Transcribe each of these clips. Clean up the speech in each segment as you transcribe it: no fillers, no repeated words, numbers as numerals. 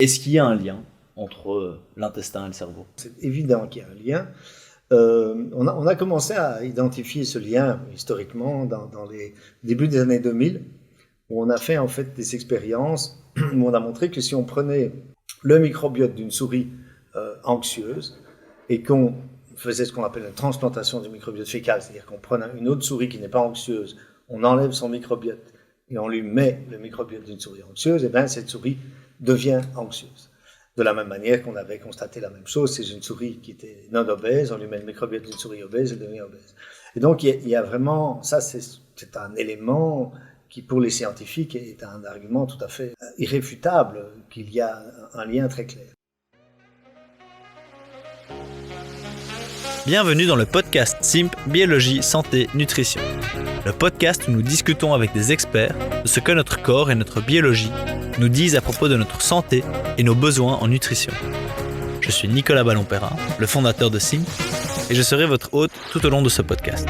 Est-ce qu'il y a un lien entre l'intestin et le cerveau? C'est évident qu'il y a un lien. On a commencé à identifier ce lien historiquement dans les débuts des années 2000, où on a fait en fait des expériences où on a montré que si on prenait le microbiote d'une souris anxieuse et qu'on faisait ce qu'on appelle une transplantation du microbiote fécal, c'est-à-dire qu'on prend une autre souris qui n'est pas anxieuse, on enlève son microbiote et on lui met le microbiote d'une souris anxieuse, et bien cette souris devient anxieuse. De la même manière qu'on avait constaté la même chose, c'est une souris qui était non obèse, on lui met le microbiote d'une souris obèse, elle devient obèse. Et donc il y a vraiment, ça c'est un élément qui pour les scientifiques est un argument tout à fait irréfutable, qu'il y a un lien très clair. Bienvenue dans le podcast SIMP Biologie, Santé, Nutrition. Le podcast où nous discutons avec des experts de ce que notre corps et notre biologie nous disent à propos de notre santé et nos besoins en nutrition. Je suis Nicolas Ballon-Perrin, le fondateur de SIMP, et je serai votre hôte tout au long de ce podcast.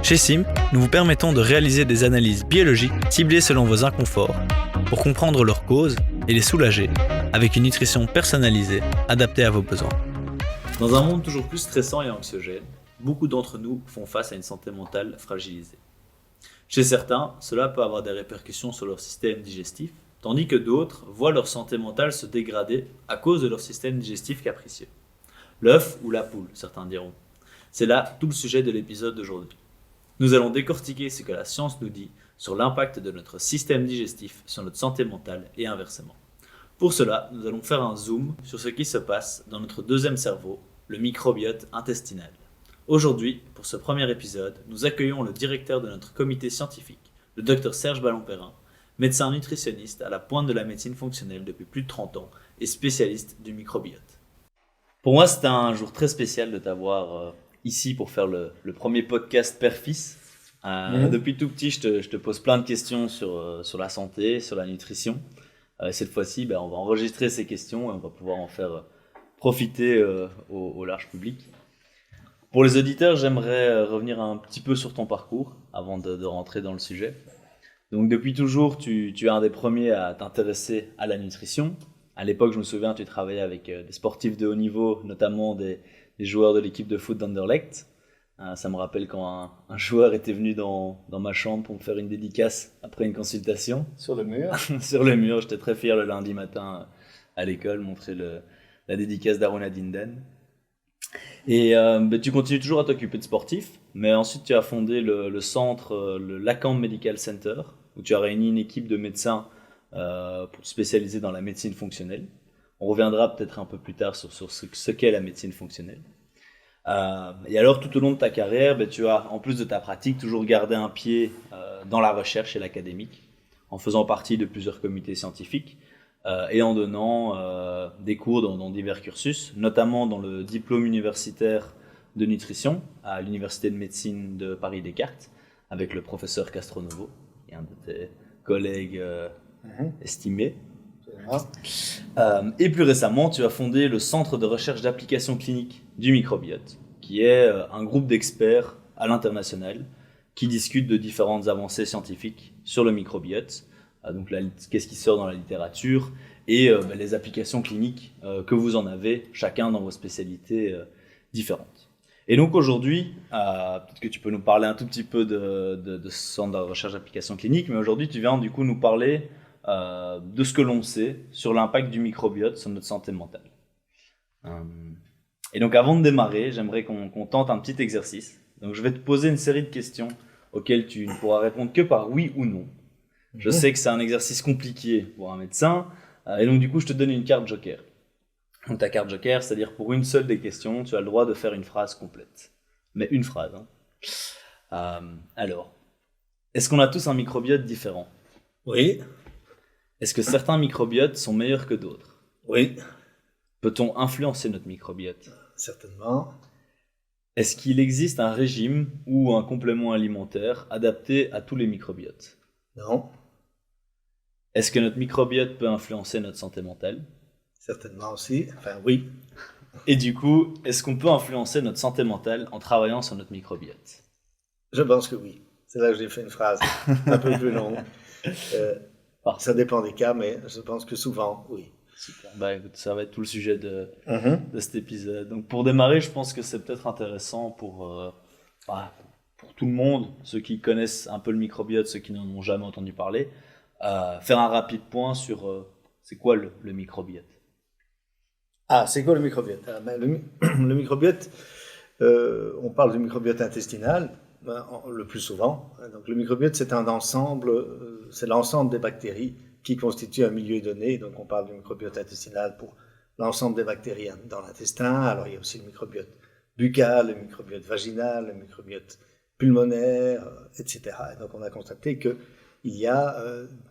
Chez SIMP, nous vous permettons de réaliser des analyses biologiques ciblées selon vos inconforts pour comprendre leurs causes et les soulager avec une nutrition personnalisée adaptée à vos besoins. Dans un monde toujours plus stressant et anxiogène, beaucoup d'entre nous font face à une santé mentale fragilisée. Chez certains, cela peut avoir des répercussions sur leur système digestif, tandis que d'autres voient leur santé mentale se dégrader à cause de leur système digestif capricieux. L'œuf ou la poule, certains diront. C'est là tout le sujet de l'épisode d'aujourd'hui. Nous allons décortiquer ce que la science nous dit sur l'impact de notre système digestif sur notre santé mentale et inversement. Pour cela, nous allons faire un zoom sur ce qui se passe dans notre deuxième cerveau, le microbiote intestinal. Aujourd'hui, pour ce premier épisode, nous accueillons le directeur de notre comité scientifique, le Dr Serge Ballon-Perrin, médecin nutritionniste à la pointe de la médecine fonctionnelle depuis plus de 30 ans et spécialiste du microbiote. Pour moi, c'est un jour très spécial de t'avoir ici pour faire le premier podcast père-fils. Depuis tout petit, je te pose plein de questions sur la santé, sur la nutrition. Cette fois-ci, on va enregistrer ces questions et on va pouvoir en faire profiter au large public. Pour les auditeurs, j'aimerais revenir un petit peu sur ton parcours avant de rentrer dans le sujet. Donc depuis toujours, tu es un des premiers à t'intéresser à la nutrition. À l'époque, je me souviens, tu travaillais avec des sportifs de haut niveau, notamment des joueurs de l'équipe de foot d'Anderlecht. Ça me rappelle quand un joueur était venu dans ma chambre pour me faire une dédicace après une consultation. Sur le mur. Sur le mur, j'étais très fier le lundi matin à l'école, montrer la dédicace d'Aruna Dinden. Et tu continues toujours à t'occuper de sportifs, mais ensuite tu as fondé le centre, le Lacan Medical Center, où tu as réuni une équipe de médecins pour te spécialiser dans la médecine fonctionnelle. On reviendra peut-être un peu plus tard sur ce qu'est la médecine fonctionnelle. Et alors tout au long de ta carrière, tu as, en plus de ta pratique, toujours gardé un pied dans la recherche et l'académique, en faisant partie de plusieurs comités scientifiques et en donnant des cours dans divers cursus, notamment dans le diplôme universitaire de nutrition à l'Université de médecine de Paris-Descartes, avec le professeur Castronovo, et un de tes collègues estimés. Et plus récemment, tu as fondé le Centre de recherche d'application clinique du microbiote, qui est un groupe d'experts à l'international qui discutent de différentes avancées scientifiques sur le microbiote, donc qu'est-ce qui sort dans la littérature et les applications cliniques que vous en avez, chacun dans vos spécialités différentes. Et donc aujourd'hui, peut-être que tu peux nous parler un tout petit peu de ce centre de recherche d'application clinique, mais aujourd'hui tu viens du coup nous parler de ce que l'on sait sur l'impact du microbiote sur notre santé mentale. Et donc avant de démarrer, j'aimerais qu'on tente un petit exercice. Donc je vais te poser une série de questions auxquelles tu ne pourras répondre que par oui ou non. Je sais que c'est un exercice compliqué pour un médecin, et donc du coup je te donne une carte joker. Donc ta carte joker, c'est-à-dire pour une seule des questions, tu as le droit de faire une phrase complète. Mais une phrase. Alors, est-ce qu'on a tous un microbiote différent ? Oui. Est-ce que certains microbiotes sont meilleurs que d'autres ? Oui. Peut-on influencer notre microbiote ? Certainement. Est-ce qu'il existe un régime ou un complément alimentaire adapté à tous les microbiotes ? Non. Est-ce que notre microbiote peut influencer notre santé mentale ? Certainement aussi. Enfin, oui. Et du coup, est-ce qu'on peut influencer notre santé mentale en travaillant sur notre microbiote ? Je pense que oui. C'est là que j'ai fait une phrase un peu plus longue. Ça dépend des cas, mais je pense que souvent, oui. Super. Bah, écoute, ça va être tout le sujet de cet épisode. Donc pour démarrer, je pense que c'est peut-être intéressant pour tout le monde, ceux qui connaissent un peu le microbiote, ceux qui n'en ont jamais entendu parler, faire un rapide point sur c'est quoi le microbiote. Ah, c'est quoi le microbiote? Le microbiote, on parle du microbiote intestinal le plus souvent. Donc le microbiote, c'est un ensemble, c'est l'ensemble des bactéries qui constituent un milieu donné. Donc on parle du microbiote intestinal pour l'ensemble des bactéries dans l'intestin. Alors il y a aussi le microbiote buccal, le microbiote vaginal, le microbiote pulmonaire, etc. Et donc on a constaté qu'il y a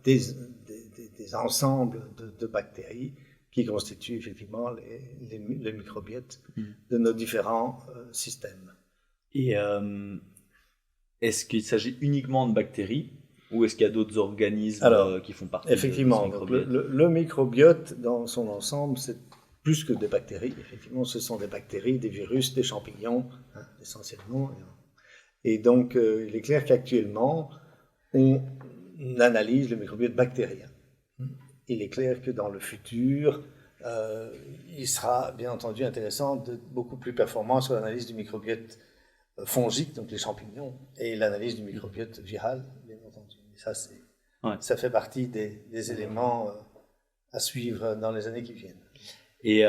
des ensembles de bactéries qui constituent effectivement les microbiotes de nos différents systèmes. Et est-ce qu'il s'agit uniquement de bactéries ou est-ce qu'il y a d'autres organismes qui font partie effectivement, de ce microbiote? Le microbiote dans son ensemble, c'est plus que des bactéries. Effectivement, ce sont des bactéries, des virus, des champignons, essentiellement. Et donc, il est clair qu'actuellement, on analyse le microbiote bactérien. Il est clair que dans le futur, il sera bien entendu intéressant d'être beaucoup plus performant sur l'analyse du microbiote fongique, donc les champignons, et l'analyse du microbiote viral, bien entendu. Et ça, ça fait partie des éléments à suivre dans les années qui viennent. Et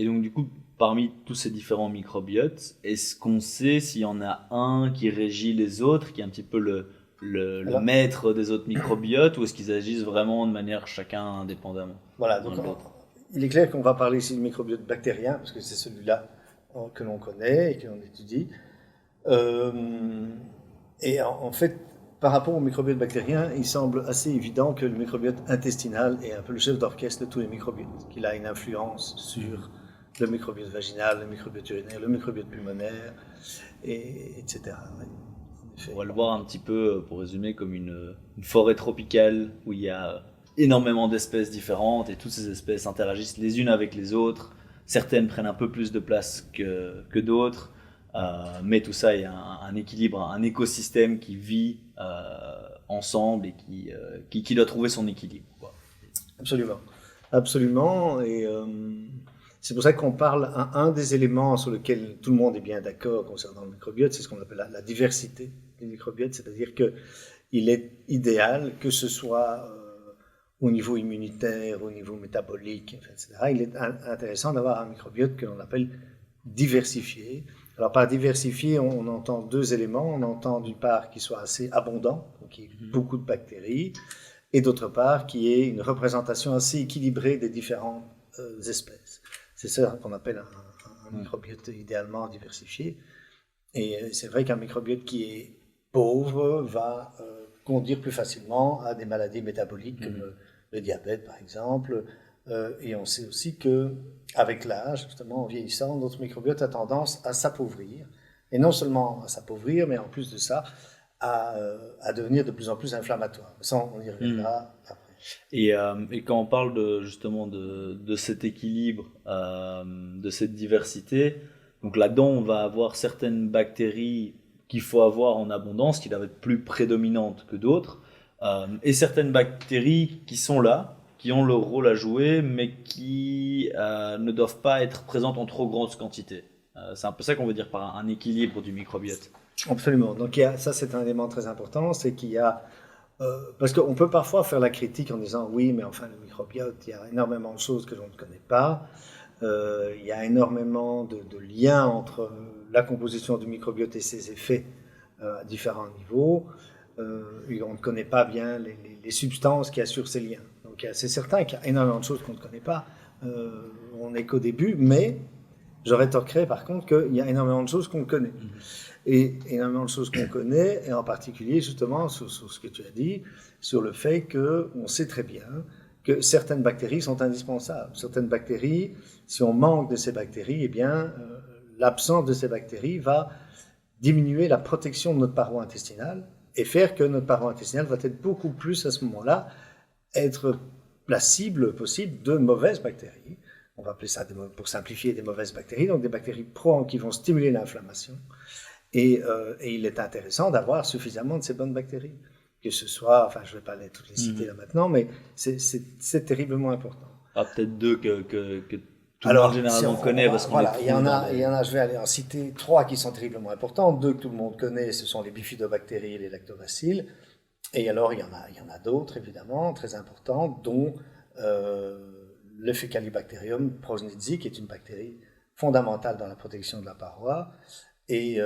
donc du coup, parmi tous ces différents microbiotes, est-ce qu'on sait s'il y en a un qui régit les autres, qui est un petit peu le maître des autres microbiotes, ou est-ce qu'ils agissent vraiment de manière chacun indépendamment? Voilà, donc il est clair qu'on va parler ici du microbiote bactérien, parce que c'est celui-là que l'on connaît et que l'on étudie. Et en fait, par rapport au microbiote bactérien, il semble assez évident que le microbiote intestinal est un peu le chef d'orchestre de tous les microbiotes, qu'il a une influence sur le microbiote vaginal, le microbiote urinaire, le microbiote pulmonaire, etc. On va le voir un petit peu, pour résumer, comme une forêt tropicale où il y a énormément d'espèces différentes et toutes ces espèces interagissent les unes avec les autres. Certaines prennent un peu plus de place que d'autres, mais tout ça, il y a un équilibre, un écosystème qui vit ensemble et qui doit trouver son équilibre, quoi. Absolument. Absolument. Et c'est pour ça qu'on parle, un des éléments sur lequel tout le monde est bien d'accord concernant le microbiote, c'est ce qu'on appelle la diversité du microbiote, c'est-à-dire qu'il est idéal que ce soit au niveau immunitaire, au niveau métabolique, etc. Il est intéressant d'avoir un microbiote que l'on appelle diversifié. Alors par diversifié, on entend deux éléments. On entend d'une part qu'il soit assez abondant, donc qu'il y ait beaucoup de bactéries, et d'autre part qu'il y ait une représentation assez équilibrée des différentes espèces. C'est ça qu'on appelle un microbiote idéalement diversifié. Et c'est vrai qu'un microbiote qui est pauvre va conduire plus facilement à des maladies métaboliques comme le diabète par exemple. Et on sait aussi qu'avec l'âge, justement en vieillissant, notre microbiote a tendance à s'appauvrir. Et non seulement à s'appauvrir, mais en plus de ça, à devenir de plus en plus inflammatoire. Ça, on y reviendra après. Et quand on parle justement de cet équilibre, de cette diversité, donc là-dedans on va avoir certaines bactéries qu'il faut avoir en abondance, qui doivent être plus prédominantes que d'autres, et certaines bactéries qui sont là, qui ont leur rôle à jouer, mais qui ne doivent pas être présentes en trop grande quantité. C'est un peu ça qu'on veut dire par un équilibre du microbiote. Absolument. Donc ça c'est un élément très important, c'est qu'il y a parce qu'on peut parfois faire la critique en disant oui, mais enfin le microbiote, il y a énormément de choses que l'on ne connaît pas. Il y a énormément de liens entre la composition du microbiote et ses effets à différents niveaux. Et on ne connaît pas bien les substances qui assurent ces liens. Donc c'est certain qu'il y a énormément de choses qu'on ne connaît pas. On n'est qu'au début, mais je rétorquerai par contre qu'il y a énormément de choses qu'on connaît. Et énormément de choses qu'on connaît, et en particulier justement sur ce que tu as dit, sur le fait qu'on sait très bien que certaines bactéries sont indispensables. Certaines bactéries, si on manque de ces bactéries, eh bien, l'absence de ces bactéries va diminuer la protection de notre paroi intestinale et faire que notre paroi intestinale va être beaucoup plus à ce moment-là être la cible possible de mauvaises bactéries. On va appeler ça, pour simplifier, des mauvaises bactéries, donc des bactéries qui vont stimuler l'inflammation. Et il est intéressant d'avoir suffisamment de ces bonnes bactéries. Que ce soit, enfin je ne vais pas toutes les citer là maintenant, mais c'est terriblement important. peut-être deux que tout le monde généralement connaît. Parce qu'on voilà, il y en a, je vais aller en citer trois qui sont terriblement importants. Deux que tout le monde connaît, ce sont les bifidobactéries et les lactobacilles. Et alors, il y en a d'autres, évidemment, très importants, dont le Faecalibacterium prausnitzii, qui est une bactérie fondamentale dans la protection de la paroi. Et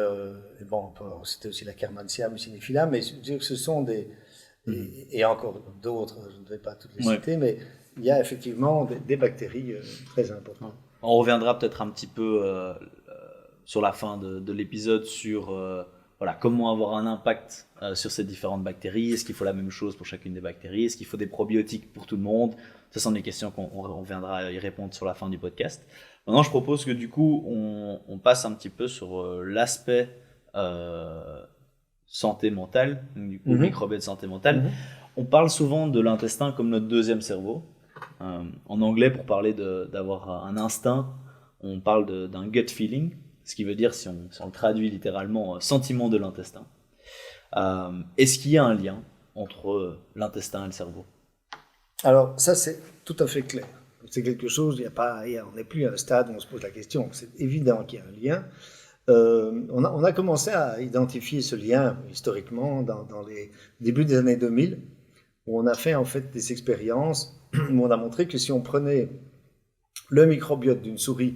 bon, c'était aussi la Kermansia mucinifila, mais je veux dire que ce sont et encore d'autres, je ne vais pas toutes les citer, mais il y a effectivement des bactéries très importantes. On reviendra peut-être un petit peu sur la fin de l'épisode sur voilà, comment avoir un impact sur ces différentes bactéries. Est-ce qu'il faut la même chose pour chacune des bactéries? Est-ce qu'il faut des probiotiques pour tout le monde? Ce sont des questions qu'on reviendra y répondre sur la fin du podcast. Maintenant, je propose que du coup, on passe un petit peu sur l'aspect santé mentale, du coup, microbiote santé mentale. On parle souvent de l'intestin comme notre deuxième cerveau. En anglais, pour parler d'avoir un instinct, on parle d'un gut feeling, ce qui veut dire, si on le traduit littéralement, sentiment de l'intestin. Est-ce qu'il y a un lien entre l'intestin et le cerveau? Alors, ça, c'est tout à fait clair. C'est quelque chose, on n'est plus à un stade où on se pose la question. C'est évident qu'il y a un lien. On a commencé à identifier ce lien historiquement dans les débuts des années 2000, où on a fait en fait des expériences où on a montré que si on prenait le microbiote d'une souris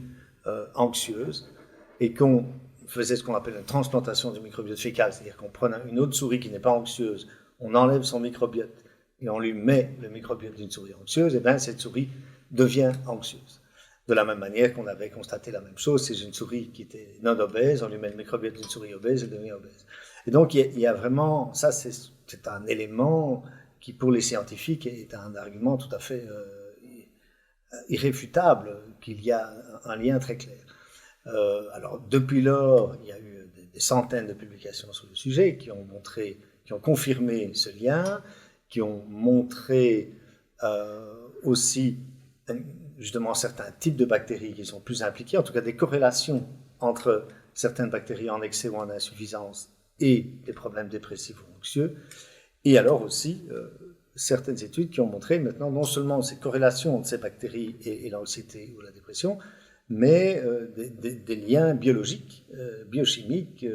anxieuse et qu'on faisait ce qu'on appelle une transplantation du microbiote fécal, c'est-à-dire qu'on prend une autre souris qui n'est pas anxieuse, on enlève son microbiote et on lui met le microbiote d'une souris anxieuse, et bien cette souris devient anxieuse. De la même manière qu'on avait constaté la même chose, c'est une souris qui était non obèse, on lui met le microbiote d'une souris obèse, elle devient obèse. Et donc il y a vraiment, ça c'est un élément qui pour les scientifiques est un argument tout à fait irréfutable, qu'il y a un lien très clair. Alors depuis lors, il y a eu des centaines de publications sur le sujet qui ont confirmé ce lien, qui ont montré aussi justement certains types de bactéries qui sont plus impliquées, en tout cas des corrélations entre certaines bactéries en excès ou en insuffisance et des problèmes dépressifs ou anxieux. Et alors aussi certaines études qui ont montré maintenant non seulement ces corrélations entre ces bactéries et l'anxiété ou la dépression, mais des liens biologiques, biochimiques,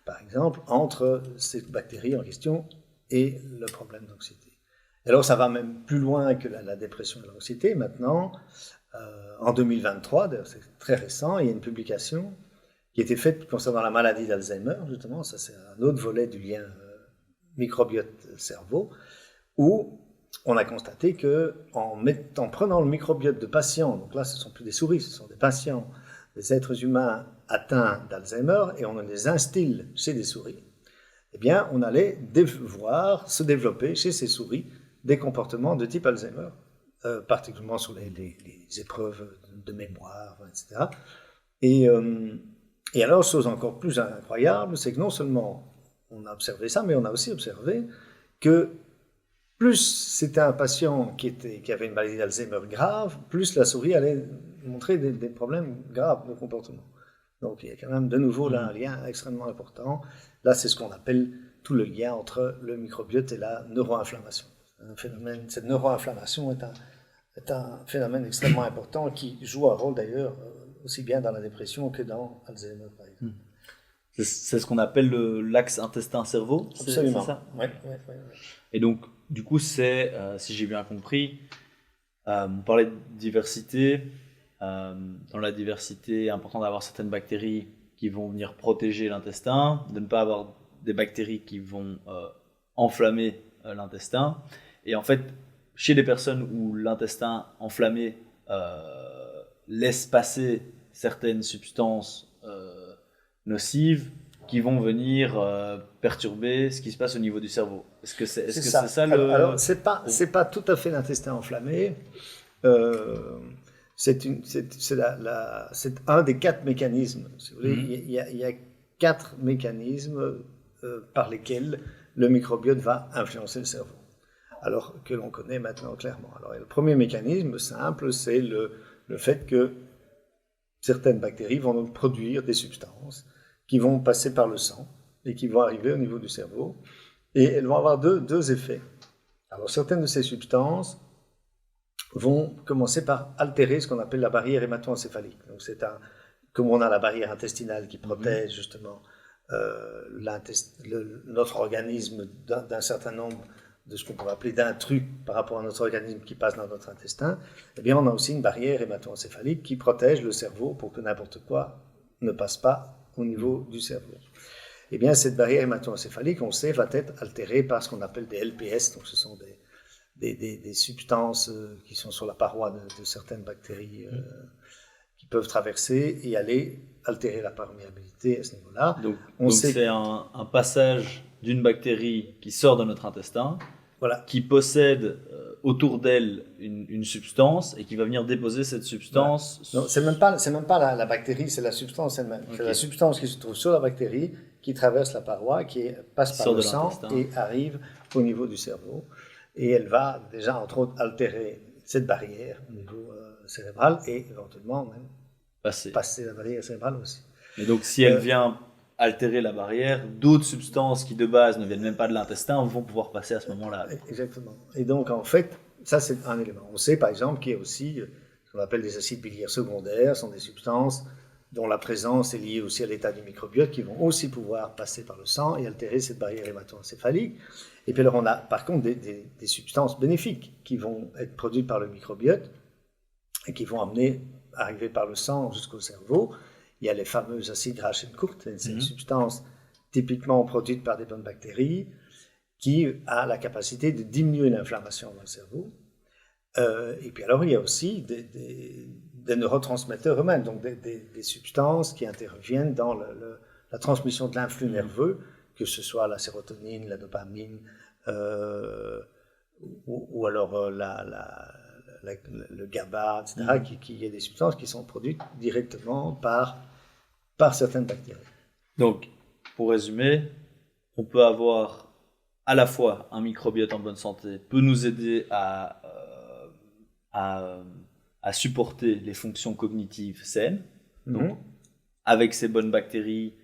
par exemple, entre ces bactéries en question et le problème d'anxiété. Alors ça va même plus loin que la dépression et l'anxiété. Maintenant, en 2023, d'ailleurs c'est très récent, il y a une publication qui a été faite concernant la maladie d'Alzheimer, justement, ça c'est un autre volet du lien microbiote-cerveau, où on a constaté qu'en prenant le microbiote de patients, donc là ce ne sont plus des souris, ce sont des patients, des êtres humains atteints d'Alzheimer, et on les instille chez des souris, eh bien on allait voir se développer chez ces souris des comportements de type Alzheimer, particulièrement sur les épreuves de mémoire, etc. Et alors, chose encore plus incroyable, c'est que non seulement on a observé ça, mais on a aussi observé que plus c'était un patient qui avait une maladie d'Alzheimer grave, plus la souris allait montrer des problèmes graves de comportement. Donc il y a quand même de nouveau là un lien extrêmement important. Là, c'est ce qu'on appelle tout le lien entre le microbiote et la neuroinflammation. Cette neuroinflammation est un phénomène extrêmement important qui joue un rôle d'ailleurs aussi bien dans la dépression que dans Alzheimer, par exemple. C'est ce qu'on appelle l'axe intestin-cerveau. Absolument. C'est ça. Ouais. Et donc, du coup, c'est, si j'ai bien compris, on parlait de diversité. Dans la diversité, il est important d'avoir certaines bactéries qui vont venir protéger l'intestin, de ne pas avoir des bactéries qui vont enflammer l'intestin. Et en fait, chez les personnes où l'intestin enflammé laisse passer certaines substances nocives qui vont venir perturber ce qui se passe au niveau du cerveau. Est-ce que c'est ça le... Alors, c'est pas tout à fait l'intestin enflammé. C'est un des 4 mécanismes. Si vous voulez. Il y a 4 mécanismes par lesquels le microbiote va influencer le cerveau, alors que l'on connaît maintenant clairement. Alors, le premier mécanisme simple, c'est le fait que certaines bactéries vont donc produire des substances qui vont passer par le sang et qui vont arriver au niveau du cerveau, et elles vont avoir deux effets. Alors, certaines de ces substances vont commencer par altérer ce qu'on appelle la barrière hémato-encéphalique. Donc comme on a la barrière intestinale qui protège justement notre organisme d'un certain nombre de ce qu'on pourrait appeler d'intrus par rapport à notre organisme qui passe dans notre intestin, eh bien on a aussi une barrière hémato-encéphalique qui protège le cerveau pour que n'importe quoi ne passe pas au niveau du cerveau. Eh bien cette barrière hémato-encéphalique, on sait, va être altérée par ce qu'on appelle des LPS, donc ce sont des substances qui sont sur la paroi de certaines bactéries qui peuvent traverser et aller altérer la perméabilité à ce niveau-là. Donc c'est un passage d'une bactérie qui sort de notre intestin, qui possède autour d'elle une substance et qui va venir déposer cette substance. Non, c'est même pas la bactérie, c'est la substance elle-même. Okay. C'est la substance qui se trouve sur la bactérie, qui traverse la paroi, qui passe par le sang et arrive au niveau du cerveau. Et elle va déjà, entre autres, altérer cette barrière au niveau cérébral et éventuellement même passer la barrière cérébrale aussi. Et donc, si elle vient altérer la barrière, d'autres substances qui de base ne viennent même pas de l'intestin vont pouvoir passer à ce moment-là. Exactement. Et donc, en fait, ça c'est un élément. On sait par exemple qu'il y a aussi ce qu'on appelle des acides biliaires secondaires, ce sont des substances dont la présence est liée aussi à l'état du microbiote, qui vont aussi pouvoir passer par le sang et altérer cette barrière hémato-encéphalique. Et puis alors on a par contre des substances bénéfiques qui vont être produites par le microbiote et qui vont arriver par le sang jusqu'au cerveau. Il y a les fameux acides gras à chaîne courte, c'est une substance typiquement produite par des bonnes bactéries qui a la capacité de diminuer l'inflammation dans le cerveau. Et puis alors il y a aussi des neurotransmetteurs eux-mêmes, donc des substances qui interviennent dans la transmission de l'influx nerveux, que ce soit la sérotonine, la dopamine, ou alors le GABA, etc., qui est des substances qui sont produites directement par certaines bactéries. Donc, pour résumer, on peut avoir à la fois un microbiote en bonne santé, peut nous aider à supporter les fonctions cognitives saines, donc avec ces bonnes bactéries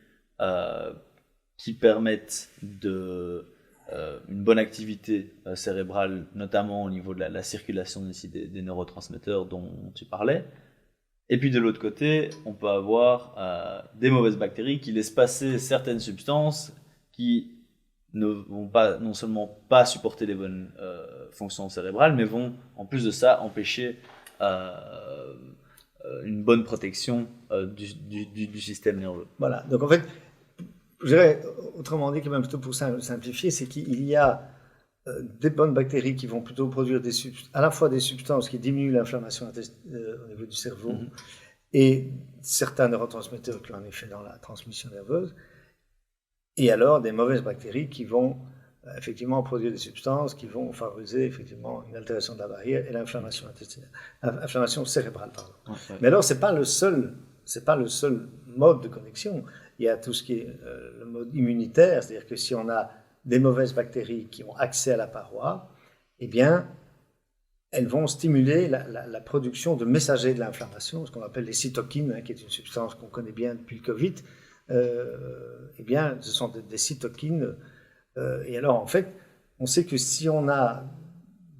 qui permettent une bonne activité cérébrale, notamment au niveau de la circulation des neurotransmetteurs dont tu parlais. Et puis de l'autre côté, on peut avoir des mauvaises bactéries qui laissent passer certaines substances qui ne vont pas, non seulement pas supporter les bonnes fonctions cérébrales, mais vont en plus de ça empêcher une bonne protection du système nerveux. Voilà, donc en fait, je dirais, autrement dit, quand même plutôt pour simplifier, c'est qu'il y a des bonnes bactéries qui vont plutôt produire à la fois des substances qui diminuent l'inflammation au niveau du cerveau et certains neurotransmetteurs qui ont un effet dans la transmission nerveuse, et alors des mauvaises bactéries qui vont effectivement produire des substances qui vont favoriser effectivement une altération de la barrière et l'inflammation intestinale, l'inflammation cérébrale, pardon. Ouais. Mais alors c'est pas le seul mode de connexion. Il y a tout ce qui est le mode immunitaire, c'est-à-dire que si on a des mauvaises bactéries qui ont accès à la paroi, eh bien, elles vont stimuler la production de messagers de l'inflammation, ce qu'on appelle les cytokines, qui est une substance qu'on connaît bien depuis le Covid. Eh bien, ce sont des cytokines. Et alors, en fait, on sait que si on a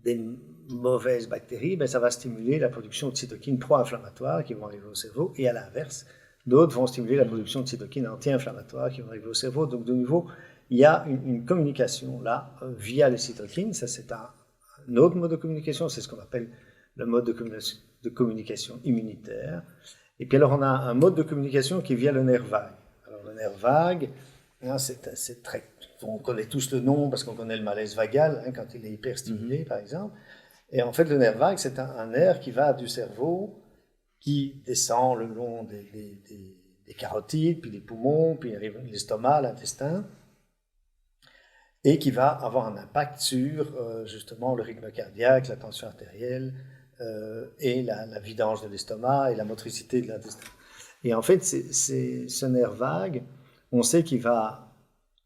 des mauvaises bactéries, ben, ça va stimuler la production de cytokines pro-inflammatoires qui vont arriver au cerveau, et à l'inverse, d'autres vont stimuler la production de cytokines anti-inflammatoires qui vont arriver au cerveau. Donc, de nouveau, il y a une communication là via les cytokines. Ça, c'est un autre mode de communication. C'est ce qu'on appelle le mode de communication immunitaire. Et puis alors, on a un mode de communication qui est via le nerf vague. Alors, le nerf vague, hein, c'est très... On connaît tous le nom parce qu'on connaît le malaise vagal, hein, quand il est hyperstimulé, par exemple. Et en fait, le nerf vague, c'est un nerf qui va du cerveau, qui descend le long des carotides, puis des poumons, puis l'estomac, l'intestin, et qui va avoir un impact sur justement le rythme cardiaque, la tension artérielle, et la vidange de l'estomac et la motricité de l'intestin. Et en fait, ce nerf vague, on sait qu'il va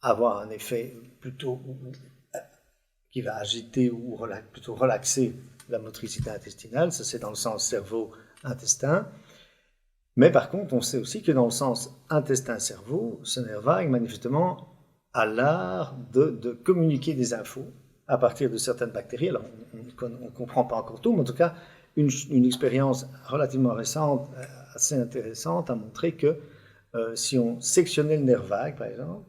avoir un effet plutôt qui va agiter ou plutôt relaxer la motricité intestinale, ça c'est dans le sens cerveau-intestin. Mais par contre, on sait aussi que dans le sens intestin-cerveau, ce nerf vague, manifestement, a l'art de communiquer des infos à partir de certaines bactéries. Alors, on ne comprend pas encore tout, mais en tout cas, une expérience relativement récente, assez intéressante, a montré que si on sectionnait le nerf vague, par exemple,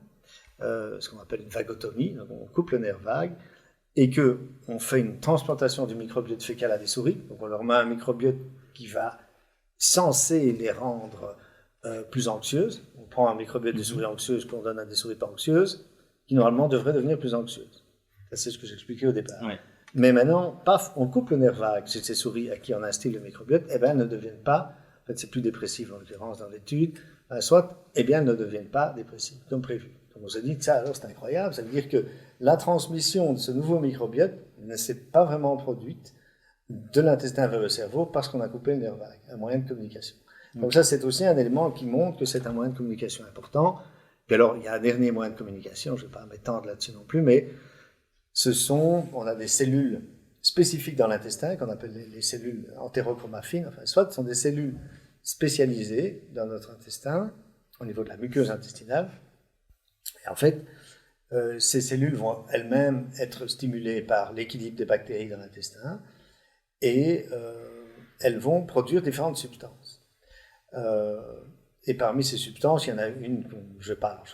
ce qu'on appelle une vagotomie, donc on coupe le nerf vague, et qu'on fait une transplantation du microbiote fécal à des souris, donc on leur met un microbiote qui va censé les rendre plus anxieuses. On prend un microbiote des souris anxieuses qu'on donne à des souris pas anxieuses, qui normalement devraient devenir plus anxieuses. Ça, c'est ce que j'expliquais au départ. Ouais. Mais maintenant, paf, on coupe le nerf vague chez ces souris à qui on instille le microbiote, eh bien, elles ne deviennent pas, en fait, c'est plus dépressif en l'occurrence dans l'étude, soit, eh bien, elles ne deviennent pas dépressives, comme prévu. Donc on s'est dit, ça, alors, c'est incroyable, ça veut dire que la transmission de ce nouveau microbiote ne s'est pas vraiment produite de l'intestin vers le cerveau parce qu'on a coupé le nerf vague, un moyen de communication. Donc ça, c'est aussi un élément qui montre que c'est un moyen de communication important. Puis alors, il y a un dernier moyen de communication, je ne vais pas m'étendre là-dessus non plus, mais on a des cellules spécifiques dans l'intestin, qu'on appelle les cellules entérochromaffines, enfin, soit ce sont des cellules spécialisées dans notre intestin, au niveau de la muqueuse intestinale. Et en fait, ces cellules vont elles-mêmes être stimulées par l'équilibre des bactéries dans l'intestin, et elles vont produire différentes substances. Et parmi ces substances, il y en a une, je ne vais pas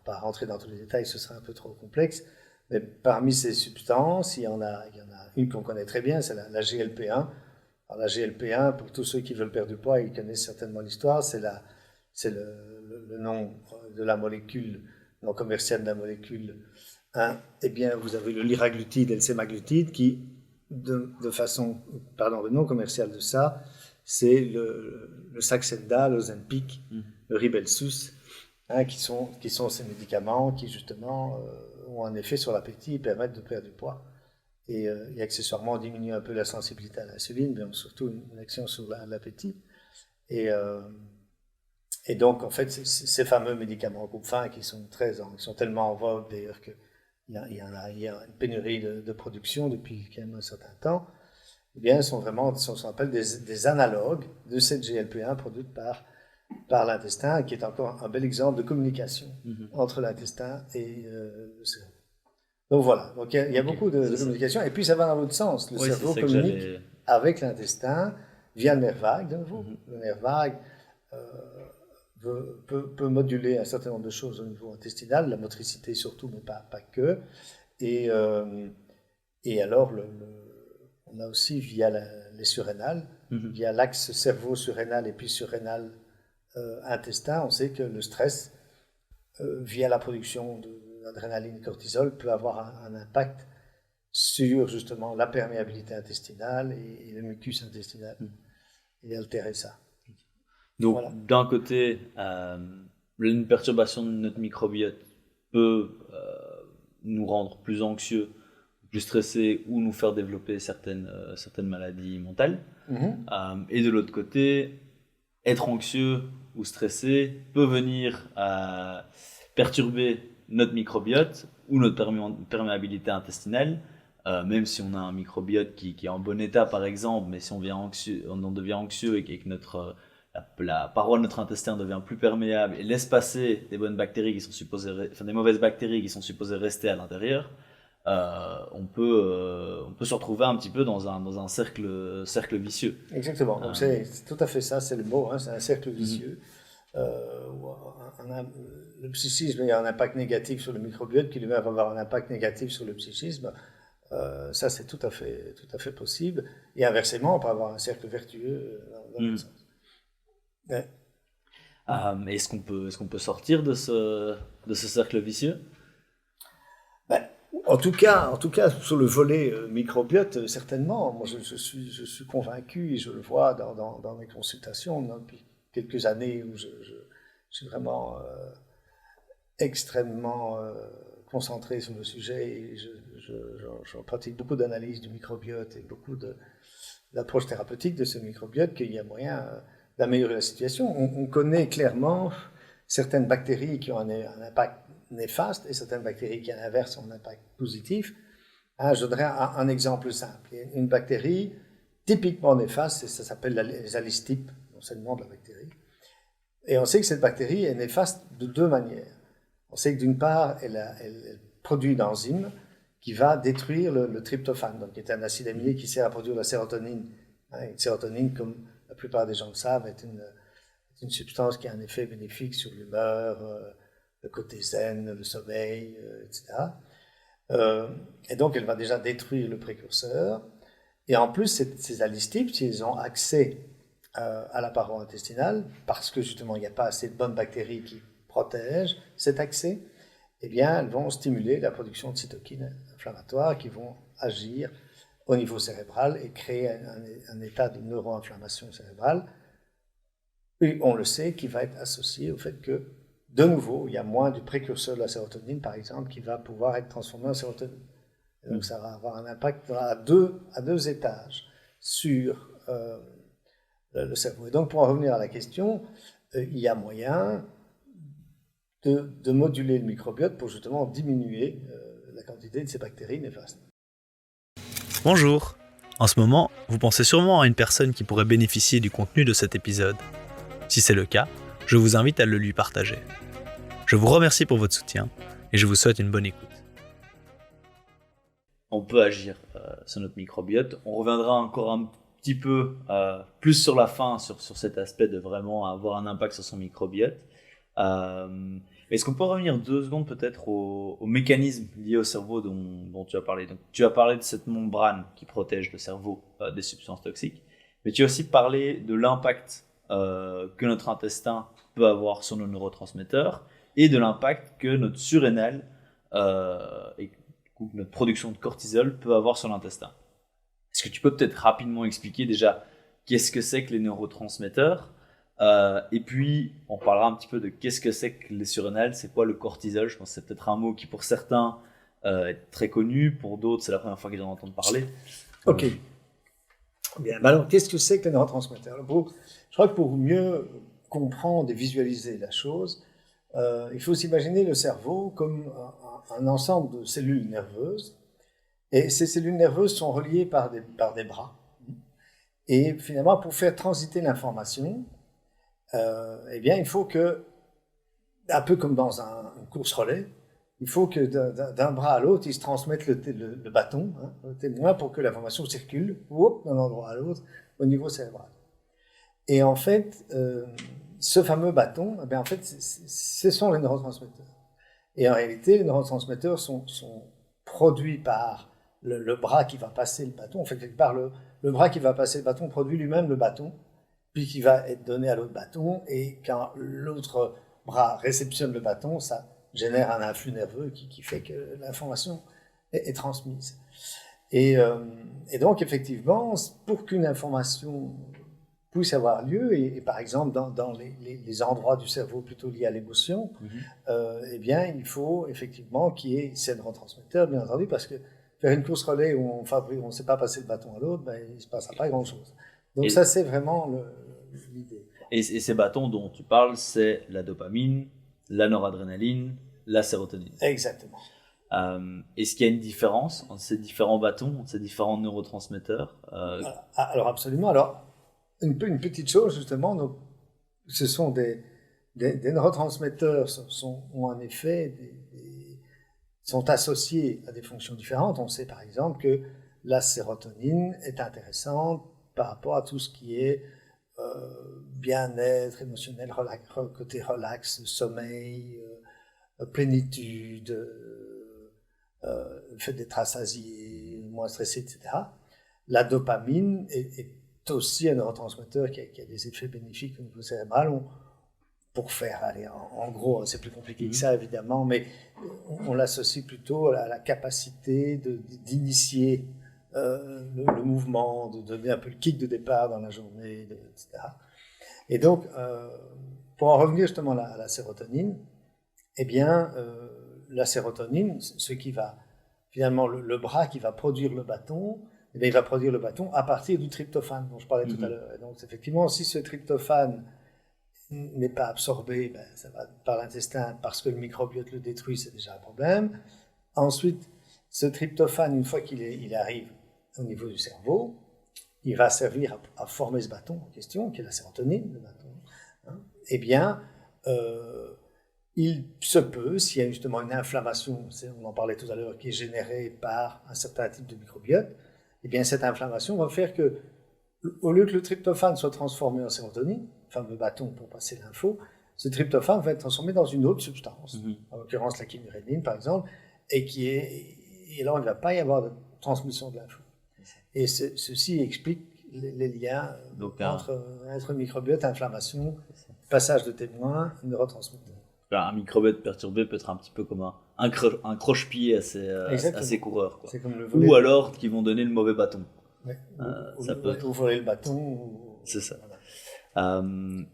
rentrer dans tous les détails, ce serait un peu trop complexe, mais parmi ces substances, il y en a une qu'on connaît très bien, c'est la GLP-1. Alors la GLP-1, pour tous ceux qui veulent perdre du poids, ils connaissent certainement l'histoire, c'est le nom de la molécule, le nom commercial de la molécule 1. Eh bien, vous avez le liraglutide et le sémaglutide qui, le nom commercial de ça, c'est le Saxenda, l'Ozempic, le Rybelsus, qui sont ces médicaments qui, justement, ont un effet sur l'appétit et permettent de perdre du poids. Et accessoirement, diminuer un peu la sensibilité à l'insuline, mais surtout une action sur l'appétit. Et donc, en fait, ces fameux médicaments coupe-faim qui sont tellement en vogue, d'ailleurs, qu'il y a une pénurie de production depuis quand même un certain temps, eh bien, sont vraiment ce qu'on appelle des analogues de cette GLP-1 produite par l'intestin, qui est encore un bel exemple de communication entre l'intestin et le cerveau. Donc voilà, donc il y a beaucoup de communication, et puis ça va dans l'autre sens. Le cerveau communique avec l'intestin via le nerf vague, de nouveau. Le nerf vague peut moduler un certain nombre de choses au niveau intestinal, la motricité surtout, mais pas que. Et alors, on a aussi via les surrénales, via l'axe cerveau-surrénal et puis surrénal-intestin, on sait que le stress, via la production d'adrénaline et cortisol, peut avoir un impact sur justement la perméabilité intestinale et le mucus intestinal, et altérer ça. Donc, voilà. D'un côté, une perturbation de notre microbiote peut nous rendre plus anxieux, plus stressés, ou nous faire développer certaines maladies mentales. Et de l'autre côté, être anxieux ou stressé peut venir perturber notre microbiote ou notre perméabilité intestinale, même si on a un microbiote qui est en bon état par exemple, mais si on en devient anxieux et que la paroi de notre intestin devient plus perméable et laisse passer des bonnes bactéries des mauvaises bactéries qui sont supposées rester à l'intérieur, on peut se retrouver un petit peu dans un cercle vicieux. Exactement, donc c'est tout à fait ça, c'est le mot, c'est un cercle vicieux. Le psychisme a un impact négatif sur le microbiote qui lui-même va avoir un impact négatif sur le psychisme. Ça, c'est tout à fait possible. Et inversement, on peut avoir un cercle vertueux dans le sens. Ouais. Est-ce qu'on peut sortir de ce cercle vicieux? En tout cas, sur le volet microbiote, certainement. Moi, je suis convaincu, et je le vois dans mes consultations depuis quelques années où je suis vraiment extrêmement concentré sur le sujet, et je pratique beaucoup d'analyse du microbiote et beaucoup d'approches thérapeutiques de ce microbiote, qu'il y a moyen d'améliorer la situation. On connaît clairement certaines bactéries qui ont un impact néfaste et certaines bactéries qui, à l'inverse, ont un impact positif. Je donnerai un exemple simple. Il y a une bactérie typiquement néfaste, ça s'appelle les alistypes, c'est le nom de la bactérie. Et on sait que cette bactérie est néfaste de deux manières. On sait que d'une part, elle produit une enzyme qui va détruire le tryptophane, donc qui est un acide aminé qui sert à produire la sérotonine Une sérotonine, comme la plupart des gens le savent, est une substance qui a un effet bénéfique sur l'humeur, le côté zen, le sommeil, etc. Et donc, elle va déjà détruire le précurseur. Et en plus, ces alistypes, s'ils ont accès à la paroi intestinale, parce que justement, il n'y a pas assez de bonnes bactéries qui protègent cet accès, eh bien, elles vont stimuler la production de cytokines inflammatoires qui vont agir au niveau cérébral et créer un état de neuroinflammation cérébrale. Et on le sait, qui va être associé au fait que, de nouveau, il y a moins du précurseur de la sérotonine, par exemple, qui va pouvoir être transformé en sérotonine. Et donc, ça va avoir un impact à deux étages sur le cerveau. Et donc, pour en revenir à la question, il y a moyen de moduler le microbiote pour justement diminuer la quantité de ces bactéries néfastes. Bonjour. En ce moment, vous pensez sûrement à une personne qui pourrait bénéficier du contenu de cet épisode. Si c'est le cas, je vous invite à le lui partager. Je vous remercie pour votre soutien et je vous souhaite une bonne écoute. On peut agir sur notre microbiote. On reviendra encore un petit peu plus sur la fin sur cet aspect de vraiment avoir un impact sur son microbiote. Est-ce qu'on peut revenir 2 secondes peut-être au mécanisme lié au cerveau dont tu as parlé. Donc, tu as parlé de cette membrane qui protège le cerveau des substances toxiques, mais tu as aussi parlé de l'impact que notre intestin peut avoir sur nos neurotransmetteurs et de l'impact que notre surrénal et notre production de cortisol peut avoir sur l'intestin. Est-ce que tu peux peut-être rapidement expliquer déjà qu'est-ce que c'est que les neurotransmetteurs et puis on parlera un petit peu de qu'est-ce que c'est que les surrénales, c'est quoi le cortisol. Je pense que c'est peut-être un mot qui pour certains est très connu, pour d'autres c'est la première fois qu'ils en entendent parler. Ok. Bien, alors qu'est-ce que c'est que les neurotransmetteurs? Je crois que pour mieux comprendre et visualiser la chose, il faut s'imaginer le cerveau comme un ensemble de cellules nerveuses. Et ces cellules nerveuses sont reliées par des bras. Et finalement, pour faire transiter l'information, eh bien, il faut que, un peu comme dans une course relais, il faut que d'un bras à l'autre, ils se transmettent le bâton, le témoin, pour que l'information circule d'un endroit à l'autre au niveau cérébral. Et en fait, ce fameux bâton, eh bien, en fait, ce sont les neurotransmetteurs. Et en réalité, les neurotransmetteurs sont produits par le bras qui va passer le bâton. En fait, quelque part, le bras qui va passer le bâton produit lui-même le bâton, puis qui va être donné à l'autre bâton. Et quand l'autre bras réceptionne le bâton, ça génère un influx nerveux qui fait que l'information est transmise. Et donc, effectivement, pour qu'une information puisse avoir lieu, et par exemple dans les endroits du cerveau plutôt liés à l'émotion, eh bien, il faut effectivement qu'il y ait ces neurotransmetteurs, bien entendu, parce que faire une course relais où on ne sait pas passer le bâton à l'autre, ben, il ne se passera pas grand-chose. Donc ça, c'est vraiment l'idée. Et ces bâtons dont tu parles, c'est la dopamine, la noradrénaline, la sérotonine. Exactement. Est-ce qu'il y a une différence entre ces différents bâtons, entre ces différents neurotransmetteurs Alors absolument. Alors, une petite chose, justement, donc, ce sont des neurotransmetteurs ont en effet sont associés à des fonctions différentes. On sait par exemple que la sérotonine est intéressante par rapport à tout ce qui est bien-être émotionnel, côté relax, sommeil, plénitude, le fait d'être rassasié, moins stressé, etc. La dopamine est aussi un neurotransmetteur qui a des effets bénéfiques au niveau cérébral. Pour faire, allez, en gros, c'est plus compliqué que ça évidemment, mais on l'associe plutôt à la capacité d'initier le mouvement, de donner un peu le kick de départ dans la journée, etc. Et donc, pour en revenir justement à la sérotonine, eh bien, la sérotonine, ce qui va, finalement, le bras qui va produire le bâton, eh bien, il va produire le bâton à partir du tryptophane dont je parlais tout à l'heure. Et donc, effectivement, si ce tryptophane n'est pas absorbé, ben, ça va par l'intestin parce que le microbiote le détruit, c'est déjà un problème. Ensuite, ce tryptophane, une fois qu'il arrive au niveau du cerveau, il va servir à former ce bâton en question, qui est la sérotonine, le bâton. Eh bien, il se peut, s'il y a justement une inflammation, on en parlait tout à l'heure, qui est générée par un certain type de microbiote, eh bien cette inflammation va faire que au lieu que le tryptophane soit transformé en sérotonine, le fameux bâton pour passer l'info, ce tryptophane va être transformé dans une autre substance, en l'occurrence la kynurénine par exemple, et là il ne va pas y avoir de transmission de l'info. Et ceci explique les liens entre un microbiote, inflammation, passage de témoins, neurotransmetteurs. Un microbiote perturbé peut être un petit peu comme un croche-pied à ces coureurs. Quoi. C'est comme le ou alors qui vont donner le mauvais bâton. Ouais. Ou voler le bâton. C'est ça. Voilà.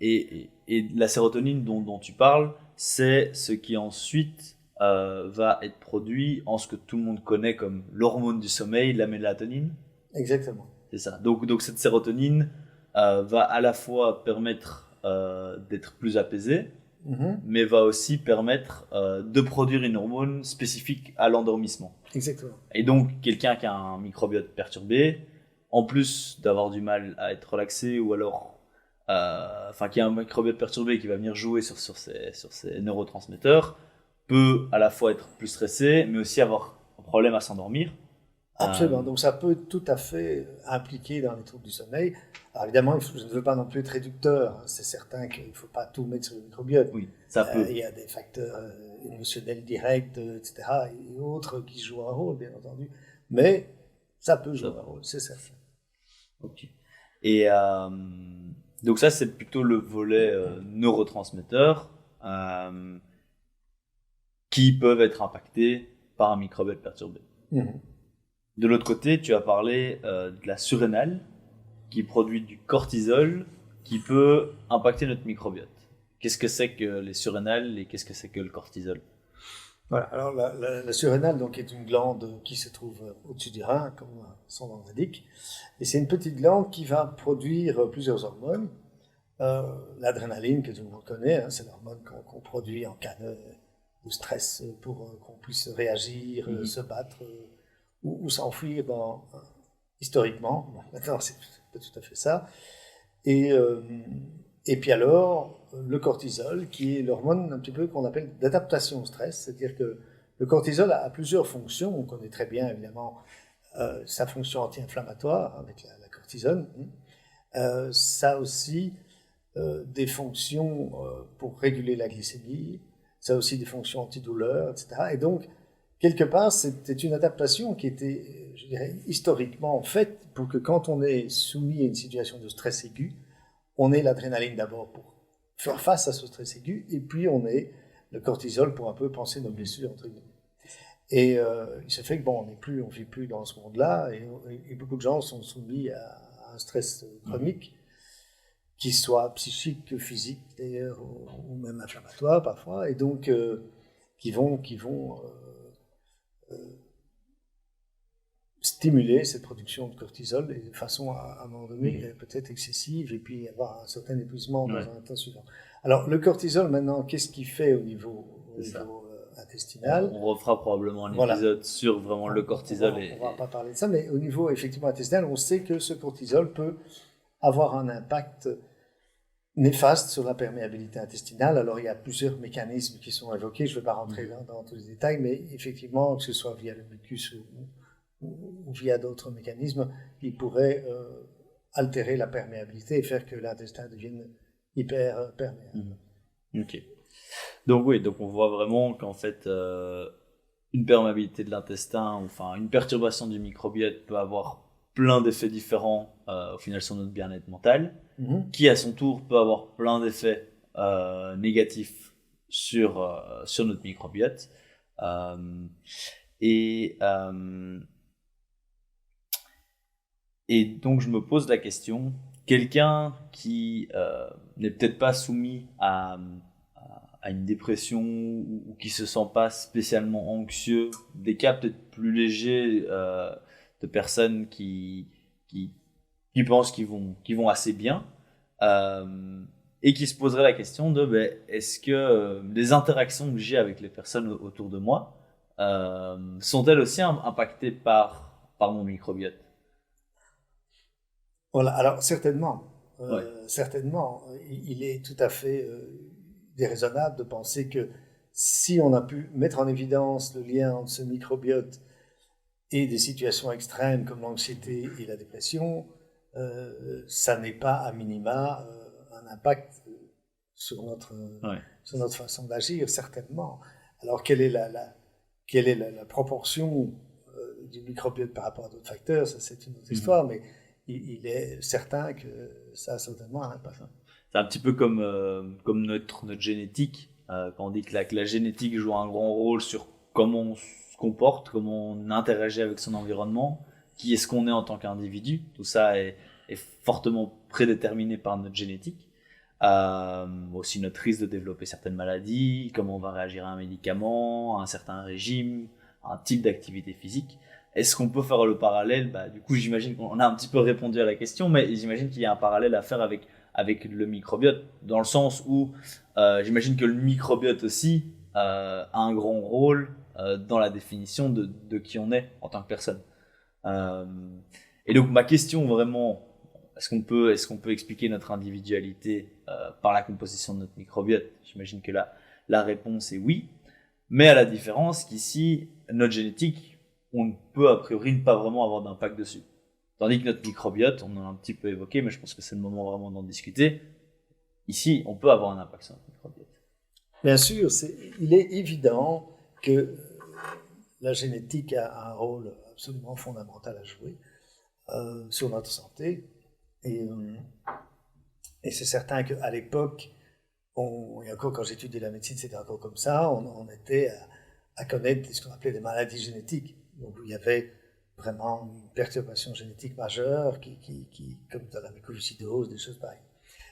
Et la sérotonine dont tu parles, c'est ce qui ensuite va être produit en ce que tout le monde connaît comme l'hormone du sommeil, la mélatonine. Exactement. C'est ça. Donc cette sérotonine va à la fois permettre d'être plus apaisé, mais va aussi permettre de produire une hormone spécifique à l'endormissement. Exactement. Et donc, quelqu'un qui a un microbiote perturbé, en plus d'avoir du mal à être relaxé, ou alors qui a un microbiote perturbé qui va venir jouer sur ses neurotransmetteurs, peut à la fois être plus stressé, mais aussi avoir un problème à s'endormir. Absolument. Donc ça peut tout à fait impliquer dans les troubles du sommeil. Alors évidemment, je ne veux pas non plus être réducteur. C'est certain qu'il ne faut pas tout mettre sur le microbiote. Oui, ça peut. Il y a des facteurs émotionnels directs, etc. et autres qui jouent un rôle, bien entendu. Mais ça peut jouer un rôle, c'est certain. Ok. Et donc ça, c'est plutôt le volet neurotransmetteur qui peuvent être impactés par un microbiote perturbé. De l'autre côté, tu as parlé de la surrénale qui produit du cortisol qui peut impacter notre microbiote. Qu'est-ce que c'est que les surrénales et qu'est-ce que c'est que le cortisol? Voilà, alors la surrénale donc, est une glande qui se trouve au-dessus du rein, comme son nom l'indique. Et c'est une petite glande qui va produire plusieurs hormones. L'adrénaline, que tout le monde connaît, hein, c'est l'hormone qu'on produit en cas de stress pour qu'on puisse réagir, se battre ou s'enfuir historiquement. Bon, maintenant, c'est pas tout à fait ça. Et puis alors, le cortisol, qui est l'hormone un petit peu qu'on appelle d'adaptation au stress, c'est-à-dire que le cortisol a plusieurs fonctions. On connaît très bien, évidemment, sa fonction anti-inflammatoire avec la cortisone. Ça a aussi des fonctions pour réguler la glycémie, ça a aussi des fonctions antidouleurs, etc. Et donc, quelque part, c'était une adaptation qui était, je dirais, historiquement faite pour que quand on est soumis à une situation de stress aigu, on ait l'adrénaline d'abord pour faire face à ce stress aigu, et puis on ait le cortisol pour un peu penser nos blessures, entre guillemets. Et il se fait que bon, on ne vit plus dans ce monde-là, et beaucoup de gens sont soumis à un stress chronique, qui soit psychique que physique d'ailleurs, ou même inflammatoire parfois, et donc qui vont stimuler cette production de cortisol et de façon à un moment donné peut-être excessive et puis avoir un certain épuisement dans un temps suivant. Alors le cortisol maintenant, qu'est-ce qu'il fait au niveau intestinal? On refera probablement un épisode sur vraiment le cortisol. On va pas parler de ça, mais au niveau effectivement intestinal, on sait que ce cortisol peut avoir un impact néfaste sur la perméabilité intestinale. Alors il y a plusieurs mécanismes qui sont évoqués, je ne vais pas rentrer dans tous les détails, mais effectivement, que ce soit via le mucus ou via d'autres mécanismes, ils pourraient altérer la perméabilité et faire que l'intestin devienne hyper perméable. Ok. Donc oui, donc on voit vraiment qu'en fait, une perméabilité de l'intestin, enfin une perturbation du microbiote peut avoir plein d'effets différents au final sur notre bien-être mental, qui à son tour peut avoir plein d'effets négatifs sur notre microbiote. Et donc je me pose la question, quelqu'un qui n'est peut-être pas soumis à une dépression ou qui se sent pas spécialement anxieux, des cas peut-être plus légers de personnes qui pensent qu'ils vont assez bien et qui se poseraient la question de est-ce que les interactions que j'ai avec les personnes autour de moi sont-elles aussi impactées par mon microbiote? Voilà, alors certainement, certainement, il est tout à fait déraisonnable de penser que si on a pu mettre en évidence le lien entre ce microbiote et des situations extrêmes comme l'anxiété et la dépression, ça n'est pas à minima un impact sur notre façon d'agir, certainement. Alors, quelle est la proportion du microbiote par rapport à d'autres facteurs? Ça, c'est une autre histoire, mais il est certain que ça a certainement un impact. C'est un petit peu comme notre génétique. Quand on dit que la génétique joue un grand rôle sur comment on se comporte, comment on interagit avec son environnement, qui est-ce qu'on est en tant qu'individu. Tout ça est fortement prédéterminé par notre génétique. Aussi notre risque de développer certaines maladies, comment on va réagir à un médicament, à un certain régime, à un type d'activité physique. Est-ce qu'on peut faire le parallèle? Du coup, j'imagine qu'on a un petit peu répondu à la question, mais j'imagine qu'il y a un parallèle à faire avec le microbiote, dans le sens où j'imagine que le microbiote aussi a un grand rôle dans la définition de qui on est en tant que personne. Et donc ma question vraiment, est-ce qu'on peut expliquer notre individualité par la composition de notre microbiote? J'imagine que la réponse est oui, mais à la différence qu'ici, notre génétique, on ne peut a priori ne pas vraiment avoir d'impact dessus. Tandis que notre microbiote, on en a un petit peu évoqué, mais je pense que c'est le moment vraiment d'en discuter. Ici, on peut avoir un impact sur notre microbiote. Bien sûr, il est évident que la génétique a un rôle absolument fondamental à jouer sur notre santé. Et c'est certain qu'à l'époque, et encore quand j'étudiais la médecine, c'était encore comme ça, on était à connaître ce qu'on appelait des maladies génétiques. Donc il y avait vraiment une perturbation génétique majeure, comme dans la mucoviscidose, des choses pareilles.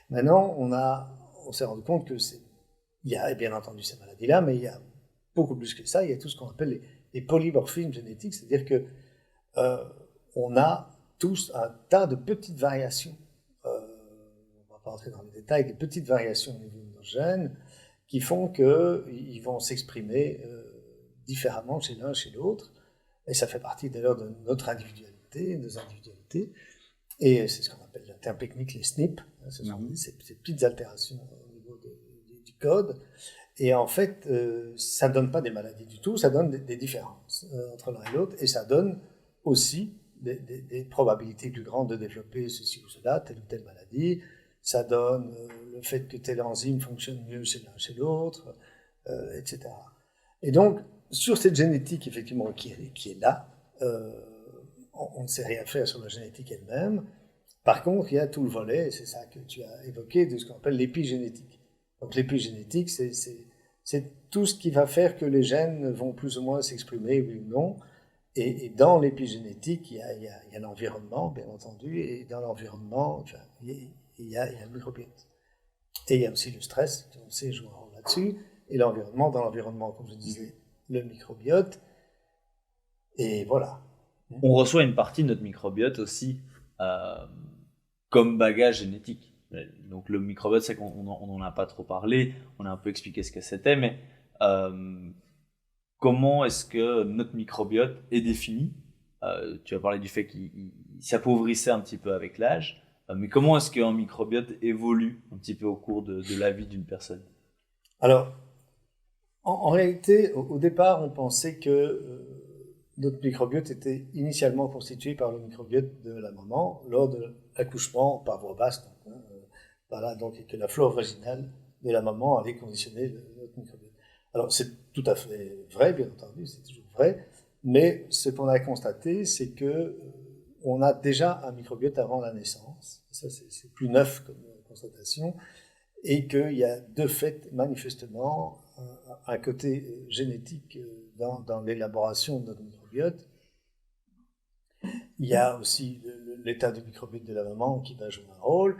Maintenant, on s'est rendu compte il y a bien entendu ces maladies-là, mais il y a beaucoup plus que ça. Il y a tout ce qu'on appelle les polymorphismes génétiques, c'est-à-dire que on a tous un tas de petites variations. On ne va pas entrer dans les détails, des petites variations au niveau de nos gènes qui font qu'ils vont s'exprimer différemment chez l'un, chez l'autre. Et ça fait partie d'ailleurs de notre individualité, de nos individualités. Et c'est ce qu'on appelle le terme technique les SNP. Ce sont ces petites altérations au niveau du code. Et en fait, ça ne donne pas des maladies du tout, ça donne des différences entre l'un et l'autre. Et ça donne aussi des probabilités plus grandes de développer ceci ou cela, telle ou telle maladie. Ça donne le fait que telle enzyme fonctionne mieux chez l'un, chez l'autre, etc. Et donc, sur cette génétique, effectivement, qui est là, on ne sait rien faire sur la génétique elle-même. Par contre, il y a tout le volet, et c'est ça que tu as évoqué, de ce qu'on appelle l'épigénétique. Donc l'épigénétique, c'est tout ce qui va faire que les gènes vont plus ou moins s'exprimer, oui ou non. Et dans l'épigénétique, il y a l'environnement, bien entendu, et dans l'environnement, il y a le microbiote. Et il y a aussi le stress, qui on sait joue un rôle là-dessus, et l'environnement, dans l'environnement, comme je disais, le microbiote, et voilà. On reçoit une partie de notre microbiote aussi comme bagage génétique. Donc le microbiote, c'est qu'on n'en a pas trop parlé, on a un peu expliqué ce que c'était, mais comment est-ce que notre microbiote est défini? Tu as parlé du fait qu'il s'appauvrissait un petit peu avec l'âge, mais comment est-ce qu'un microbiote évolue un petit peu au cours de la vie d'une personne? Alors, en réalité, au départ, on pensait que notre microbiote était initialement constitué par le microbiote de la maman lors de l'accouchement par voie basse. Donc que la flore vaginale de la maman allait conditionner notre microbiote. Alors, c'est tout à fait vrai, bien entendu, c'est toujours vrai, mais ce qu'on a constaté, c'est qu'on a déjà un microbiote avant la naissance. Ça, c'est plus neuf comme constatation, et qu'il y a de fait, manifestement, un côté génétique dans l'élaboration de notre microbiote. Il y a aussi l'état du microbiote de la maman qui va jouer un rôle,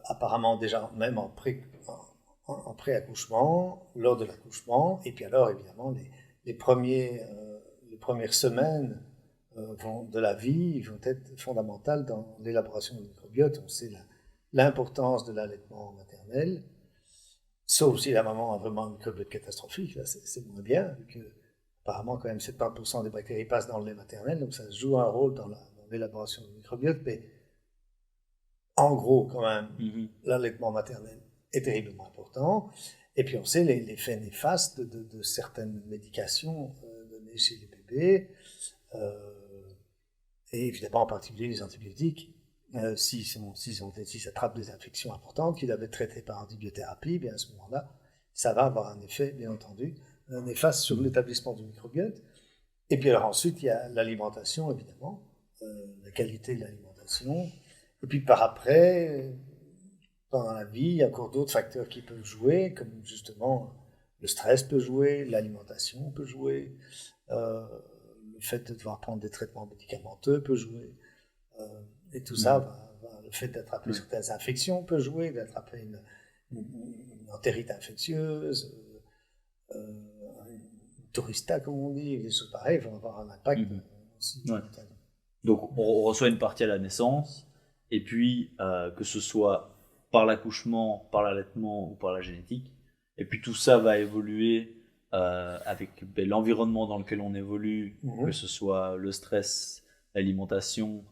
apparemment déjà même en pré-accouchement, lors de l'accouchement, et puis alors évidemment les premières semaines de la vie vont être fondamentales dans l'élaboration du microbiote. On sait l'importance de l'allaitement maternel, sauf si la maman a vraiment un microbiote catastrophique, là c'est moins bien, vu que apparemment quand même 70% des bactéries passent dans le lait maternel, donc ça joue un rôle dans l'élaboration du microbiote, mais en gros quand même, l'allaitement maternel est terriblement important. Et puis on sait l'effet néfaste de certaines médications données chez les bébés, et évidemment en particulier les antibiotiques, s'ils attrapent des infections importantes, qu'ils doivent être traités par antibiothérapie, bien à ce moment-là, ça va avoir un effet, bien entendu, néfaste sur l'établissement du microbiote. Et puis alors ensuite, il y a l'alimentation, évidemment, la qualité de l'alimentation. Et puis par après, pendant la vie, il y a encore d'autres facteurs qui peuvent jouer, comme justement le stress peut jouer, l'alimentation peut jouer, le fait de devoir prendre des traitements médicamenteux peut jouer. Et tout ça, le fait d'attraper certaines infections peut jouer, d'attraper une entérite infectieuse, une tourista, comme on dit, des choses pareilles, vont avoir un impact aussi. Ouais. Donc, on reçoit une partie à la naissance, et puis que ce soit par l'accouchement, par l'allaitement ou par la génétique, et puis tout ça va évoluer avec l'environnement dans lequel on évolue, que ce soit le stress, l'alimentation,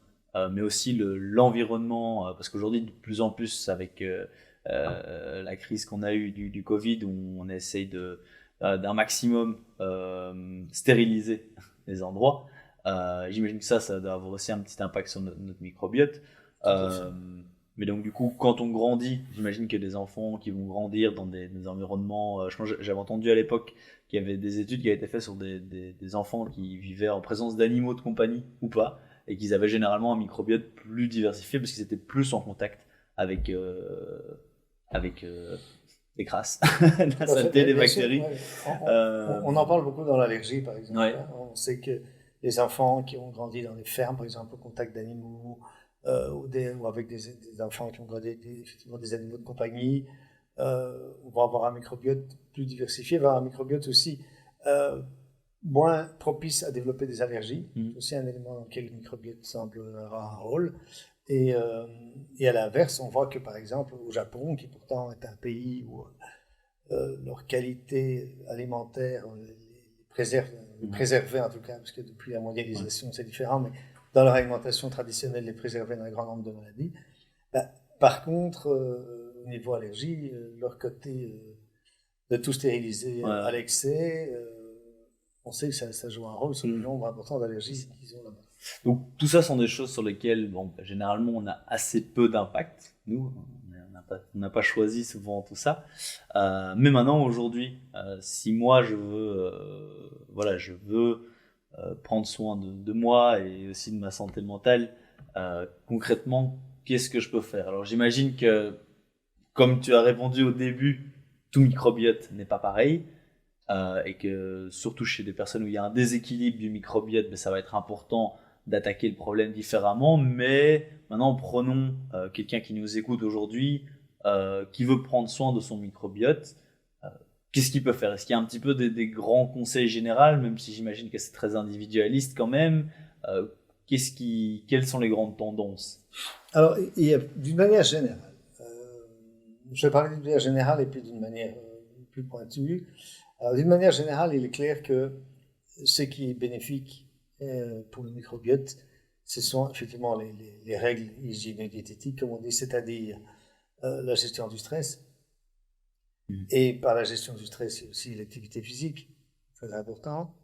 mais aussi l'environnement, parce qu'aujourd'hui, de plus en plus, avec la crise qu'on a eue du Covid, où on essaye d'un maximum stériliser les endroits, j'imagine que ça doit avoir aussi un petit impact sur notre microbiote. Mais donc du coup, quand on grandit, j'imagine qu'il y a des enfants qui vont grandir dans des environnements... je pense, j'avais entendu à l'époque qu'il y avait des études qui avaient été faites sur des enfants qui vivaient en présence d'animaux de compagnie ou pas, et qu'ils avaient généralement un microbiote plus diversifié parce qu'ils étaient plus en contact avec les crasses, la saleté, les bactéries. On en parle beaucoup dans l'allergie, par exemple. Ouais. On sait que les enfants qui ont grandi dans des fermes, par exemple, au contact d'animaux, ou avec des enfants qui ont grandi effectivement des animaux de compagnie, vont avoir un microbiote plus diversifié, va avoir un microbiote aussi moins propice à développer des allergies. C'est aussi un élément dans lequel le microbiote semble avoir un rôle. Et à l'inverse, on voit que par exemple au Japon, qui pourtant est un pays où leur qualité alimentaire les préservait en tout cas, parce que depuis la mondialisation c'est différent, mais dans leur alimentation traditionnelle, les préserver d'un grand nombre de maladies. Par contre, au niveau allergie, leur côté de tout stériliser à l'excès, on sait que ça joue un rôle sur le nombre important d'allergies qu'ils ont là-bas. Donc tout ça sont des choses sur lesquelles généralement on a assez peu d'impact. Nous, on n'a pas choisi souvent tout ça. Mais maintenant, aujourd'hui, si moi je veux prendre soin de moi et aussi de ma santé mentale, concrètement, qu'est-ce que je peux faire? Alors j'imagine que, comme tu as répondu au début, tout microbiote n'est pas pareil. Et que surtout chez des personnes où il y a un déséquilibre du microbiote, ça va être important d'attaquer le problème différemment. Mais maintenant, prenons quelqu'un qui nous écoute aujourd'hui, qui veut prendre soin de son microbiote. Qu'est-ce qu'il peut faire? Est-ce qu'il y a un petit peu des grands conseils généraux, même si j'imagine que c'est très individualiste quand même? Quelles sont les grandes tendances? Alors, d'une manière générale, je vais parler d'une manière générale et puis d'une manière plus pointue. Alors, d'une manière générale, il est clair que ce qui est bénéfique pour le microbiote, ce sont effectivement les règles hygiéno-diététiques, comme on dit, c'est-à-dire la gestion du stress. Et par la gestion du stress, c'est aussi l'activité physique, très important.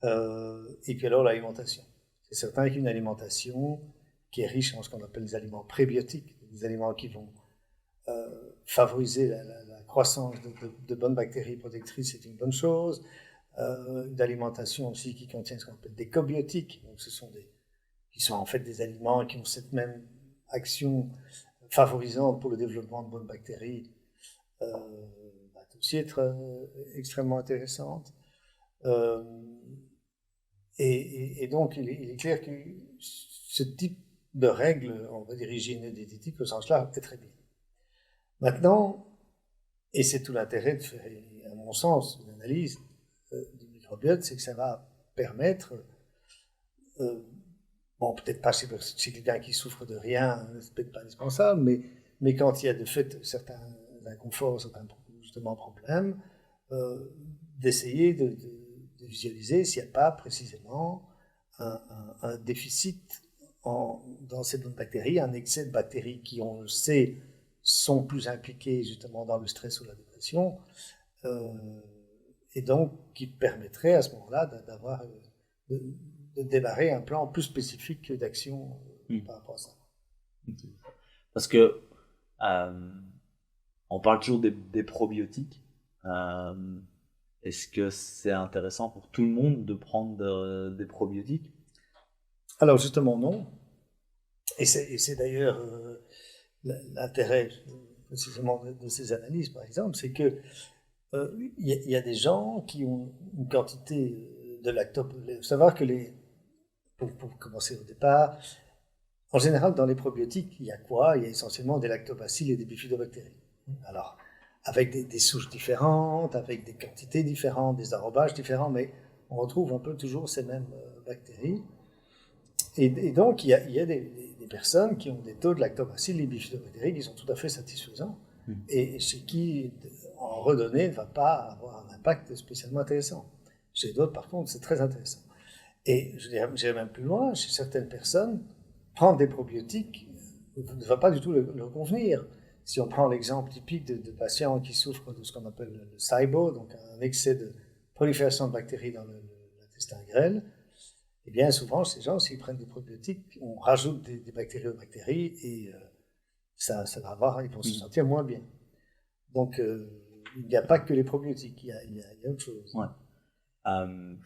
Et puis alors l'alimentation. C'est certain qu'une alimentation qui est riche en ce qu'on appelle des aliments prébiotiques, des aliments qui vont favoriser la croissance de bonnes bactéries protectrices, c'est une bonne chose. Une alimentation aussi qui contient ce qu'on appelle des cobiotiques, donc qui sont en fait des aliments qui ont cette même action favorisante pour le développement de bonnes bactéries, va aussi être extrêmement intéressante. Et donc il est clair que ce type de règles, on va dire hygiéno-diététique au sens large, est très bien. Maintenant, et c'est tout l'intérêt de faire, à mon sens, une analyse du microbiote, c'est que ça va permettre, peut-être pas chez quelqu'un qui souffre de rien, c'est peut-être pas indispensable, mais quand il y a de fait certains inconforts, certains justement problèmes, d'essayer de visualiser s'il n'y a pas précisément un déficit dans ces bonnes bactéries, un excès de bactéries qui, on le sait, sont plus impliquées justement dans le stress ou la dépression, et donc qui permettrait à ce moment-là de démarrer un plan plus spécifique d'action par rapport à ça. Parce que on parle toujours des probiotiques. Est-ce que c'est intéressant pour tout le monde de prendre des probiotiques? Alors justement, non. Et c'est d'ailleurs l'intérêt précisément de ces analyses, par exemple, c'est que il y a des gens qui ont une quantité de lactobacilles. Il faut savoir que pour commencer au départ, en général, dans les probiotiques, il y a quoi? Il y a essentiellement des lactobacilles et des bifidobactéries. Alors, avec des souches différentes, avec des quantités différentes, des enrobages différents, mais on retrouve un peu toujours ces mêmes bactéries. Et donc, il y a des personnes qui ont des taux de lactobacilles et bifidobactéries qui sont tout à fait satisfaisants, et chez qui en redonner ne va pas avoir un impact spécialement intéressant. Chez d'autres, par contre, c'est très intéressant. Et j'irai même plus loin, chez certaines personnes, prendre des probiotiques ne va pas du tout leur convenir. Si on prend l'exemple typique de patients qui souffrent de ce qu'on appelle le SIBO, donc un excès de prolifération de bactéries dans l'intestin grêle, et bien souvent, ces gens, s'ils prennent des probiotiques, on rajoute des bactéries aux bactéries et ça va avoir, ils vont se sentir moins bien. Donc, il n'y a pas que les probiotiques, il y a autre chose. Ouais.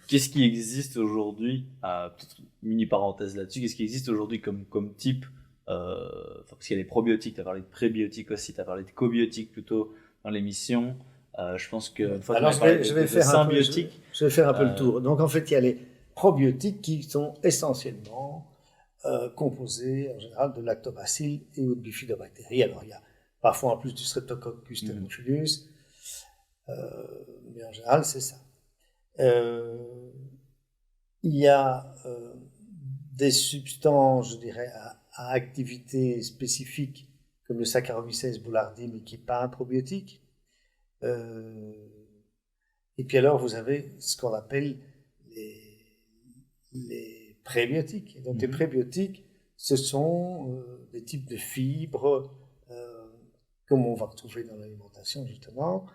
Qu'est-ce qui existe aujourd'hui, peut-être une mini parenthèse là-dessus, qu'est-ce qui existe aujourd'hui comme type, parce qu'il y a les probiotiques, tu as parlé de prébiotiques aussi, tu as parlé de cobiotiques plutôt dans l'émission. Je pense qu'une fois alors, je vais faire symbiotiques. Je vais faire un peu le tour. Donc, en fait, il y a les probiotiques qui sont essentiellement composés en général de lactobacilles et de bifidobactéries. Alors, il y a parfois en plus du Streptococcus thermophilus, mais en général, c'est ça. Il y a des substances, je dirais, à activité spécifique, comme le Saccharomyces boulardii, mais qui n'est pas un probiotique. Et puis alors, vous avez ce qu'on appelle les prébiotiques. Et donc, les prébiotiques, ce sont des types de fibres, comme on va retrouver dans l'alimentation, justement,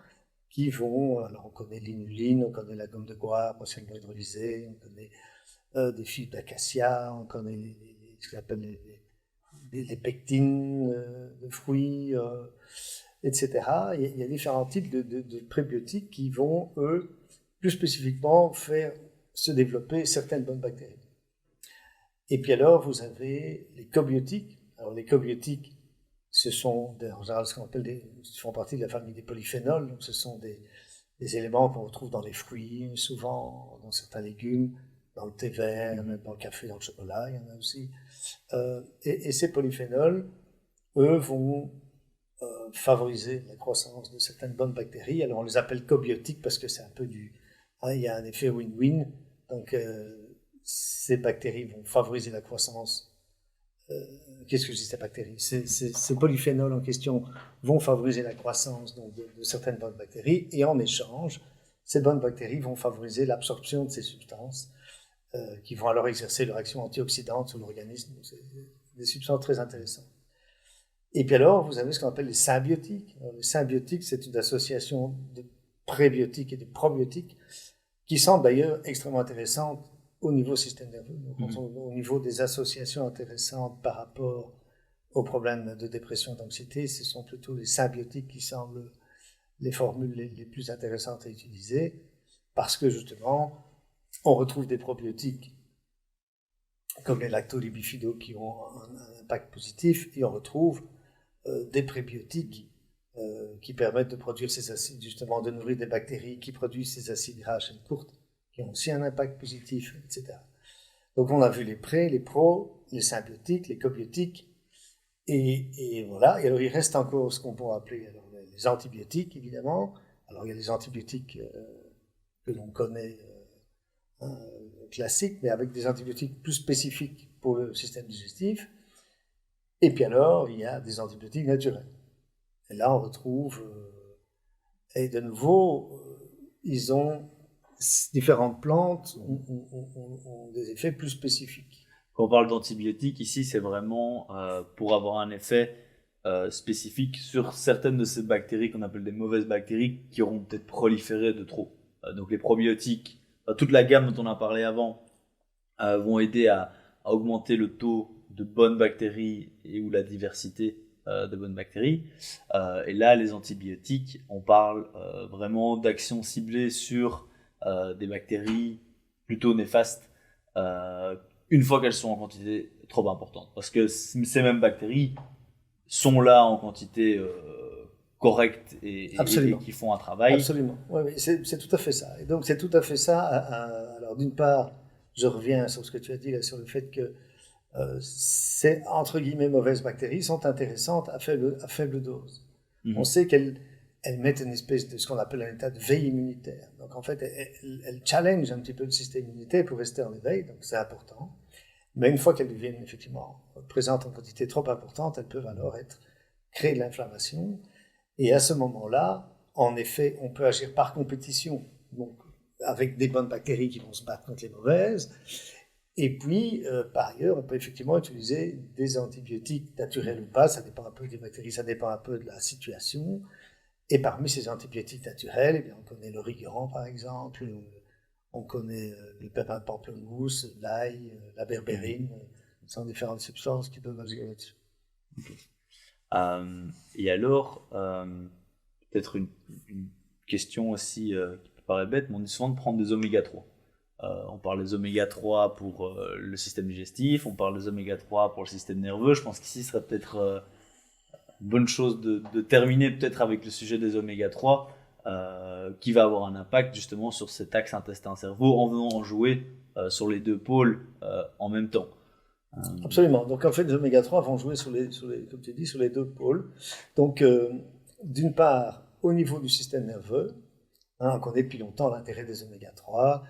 qui vont, alors on connaît l'inuline, on connaît la gomme de goitre, partiellement hydrolysée, on connaît des fibres d'acacia, on connaît ce qu'on appelle les pectines de fruits, etc. Il y a différents types de prébiotiques qui vont, eux, plus spécifiquement, faire se développer certaines bonnes bactéries. Et puis alors, vous avez les cobiotiques. Alors les cobiotiques, ce sont en général ce qu'on appelle font partie de la famille des polyphénols. Donc ce sont des éléments qu'on retrouve dans les fruits, souvent dans certains légumes, dans le thé vert, même dans le café, dans le chocolat, il y en a aussi. Et ces polyphénols, eux, vont favoriser la croissance de certaines bonnes bactéries. Alors on les appelle cobiotiques parce que c'est un peu il y a un effet win-win. Donc ces bactéries vont favoriser la croissance. Qu'est-ce que je dis, ces bactéries? Ces polyphénols en question vont favoriser la croissance donc, de certaines bonnes bactéries, et en échange, ces bonnes bactéries vont favoriser l'absorption de ces substances qui vont alors exercer leur action antioxydante sur l'organisme. C'est des substances très intéressantes. Et puis alors, vous avez ce qu'on appelle les symbiotiques. Alors, les symbiotiques, c'est une association de prébiotiques et de probiotiques qui semble d'ailleurs extrêmement intéressante au niveau système nerveux, donc au niveau des associations intéressantes par rapport aux problèmes de dépression, d'anxiété. Ce sont plutôt les symbiotiques qui semblent les formules les plus intéressantes à utiliser, parce que justement, on retrouve des probiotiques comme les lactolibifidos qui ont un impact positif, et on retrouve des prébiotiques qui permettent de produire ces acides, justement de nourrir des bactéries qui produisent ces acides gras à chaîne courte, qui ont aussi un impact positif, etc. Donc on a vu les prés, les pros, les symbiotiques, les cobiotiques, et voilà. Et alors il reste encore ce qu'on pourrait appeler alors, les antibiotiques, évidemment. Alors il y a les antibiotiques que l'on connaît classiques, mais avec des antibiotiques plus spécifiques pour le système digestif. Et puis alors, il y a des antibiotiques naturels. Et là, on retrouve, et de nouveau, ils ont différentes plantes ont des effets plus spécifiques. Quand on parle d'antibiotiques, ici, c'est vraiment pour avoir un effet spécifique sur certaines de ces bactéries qu'on appelle des mauvaises bactéries qui auront peut-être proliféré de trop. Donc les probiotiques, toute la gamme dont on a parlé avant, vont aider à augmenter le taux de bonnes bactéries et ou la diversité de bonnes bactéries. Et là, les antibiotiques, on parle vraiment d'actions ciblées sur des bactéries plutôt néfastes une fois qu'elles sont en quantité trop importante. Parce que ces mêmes bactéries sont là en quantité correcte et qui font un travail. Absolument, oui, c'est tout à fait ça. Et donc c'est tout à fait ça. Alors d'une part, je reviens sur ce que tu as dit là, sur le fait que ces entre guillemets mauvaises bactéries sont intéressantes à faible dose. On sait qu'elles mettent une espèce de ce qu'on appelle un état de veille immunitaire. Donc en fait, elles challenge un petit peu le système immunitaire pour rester en éveil, donc c'est important. Mais une fois qu'elles deviennent effectivement présentes en quantité trop importante, elles peuvent alors créer de l'inflammation. Et à ce moment-là, en effet, on peut agir par compétition, donc avec des bonnes bactéries qui vont se battre contre les mauvaises. Et puis, par ailleurs, on peut effectivement utiliser des antibiotiques naturels ou pas, ça dépend un peu des bactéries, ça dépend un peu de la situation. Et parmi ces antibiotiques naturels, eh bien, on connaît l'origan par exemple, on connaît le pépin de pamplemousse, l'ail, la berbérine, ce sont différentes substances qui peuvent agir là-dessus. Okay. Et alors, peut-être une question aussi qui peut paraître bête, mais on dit souvent de prendre des oméga 3. On parle des oméga 3 pour le système digestif, on parle des oméga 3 pour le système nerveux. Je pense qu'ici, ce serait peut-être une bonne chose de terminer peut-être avec le sujet des oméga 3 qui va avoir un impact justement sur cet axe intestin-cerveau en venant en jouer sur les deux pôles en même temps. Absolument. Donc en fait, les oméga 3 vont jouer comme tu dis, sur les deux pôles. Donc d'une part, au niveau du système nerveux, on connaît depuis longtemps l'intérêt des oméga 3.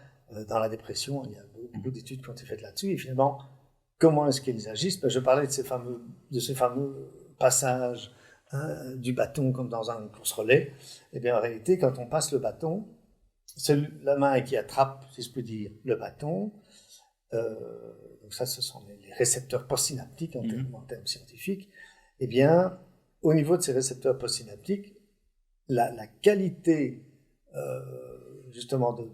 Dans la dépression, il y a beaucoup d'études qui ont été faites là-dessus. Et finalement, comment est-ce qu'ils agissent? Je parlais de ces fameux passages du bâton comme dans un course-relais. Eh bien, en réalité, quand on passe le bâton, c'est la main qui attrape, si je peux dire, le bâton. Donc ça, ce sont les récepteurs postsynaptiques en termes scientifiques. Eh bien, au niveau de ces récepteurs postsynaptiques, la qualité justement de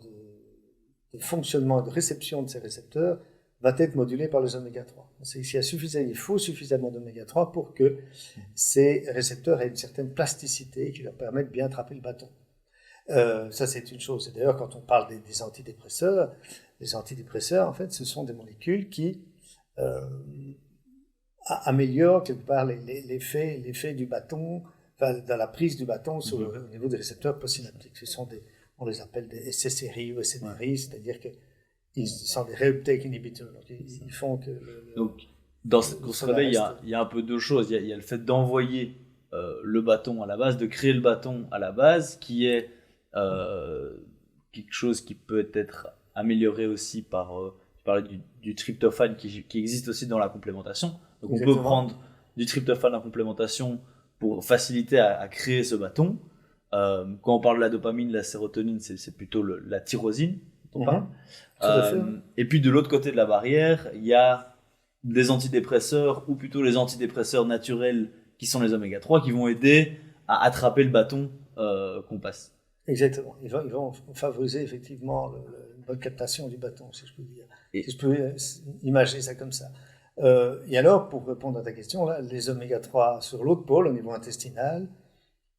fonctionnement et de réception de ces récepteurs va être modulée par les oméga 3. Il faut suffisamment d'oméga 3 pour que ces récepteurs aient une certaine plasticité qui leur permette de bien attraper le bâton. Ça, c'est une chose. Et d'ailleurs, quand on parle des antidépresseurs, les antidépresseurs, en fait, ce sont des molécules qui améliorent quelque part l'effet du bâton, enfin, dans la prise du bâton au niveau des récepteurs postsynaptiques. On les appelle des SSRI ou SNRI, c'est-à-dire qu'ils sont des reuptake inhibitors. Donc, ils font que... Donc, dans cette course-relais, il y a un peu deux choses. Il y a le fait d'envoyer le bâton à la base, de créer le bâton à la base, qui est quelque chose qui peut être amélioré aussi par... tu parlais du tryptophane qui existe aussi dans la complémentation. Donc, on peut prendre du tryptophane en complémentation pour faciliter à créer ce bâton. Quand on parle de la dopamine, la sérotonine, c'est plutôt la tyrosine dont on parle. Et puis de l'autre côté de la barrière, il y a des antidépresseurs, ou plutôt les antidépresseurs naturels qui sont les oméga 3, qui vont aider à attraper le bâton qu'on passe. Exactement. Ils vont favoriser effectivement une bonne captation du bâton, si je peux dire. Si je peux imaginer ça comme ça. Et alors, pour répondre à ta question, là, les oméga 3 sur l'autre pôle, au niveau intestinal,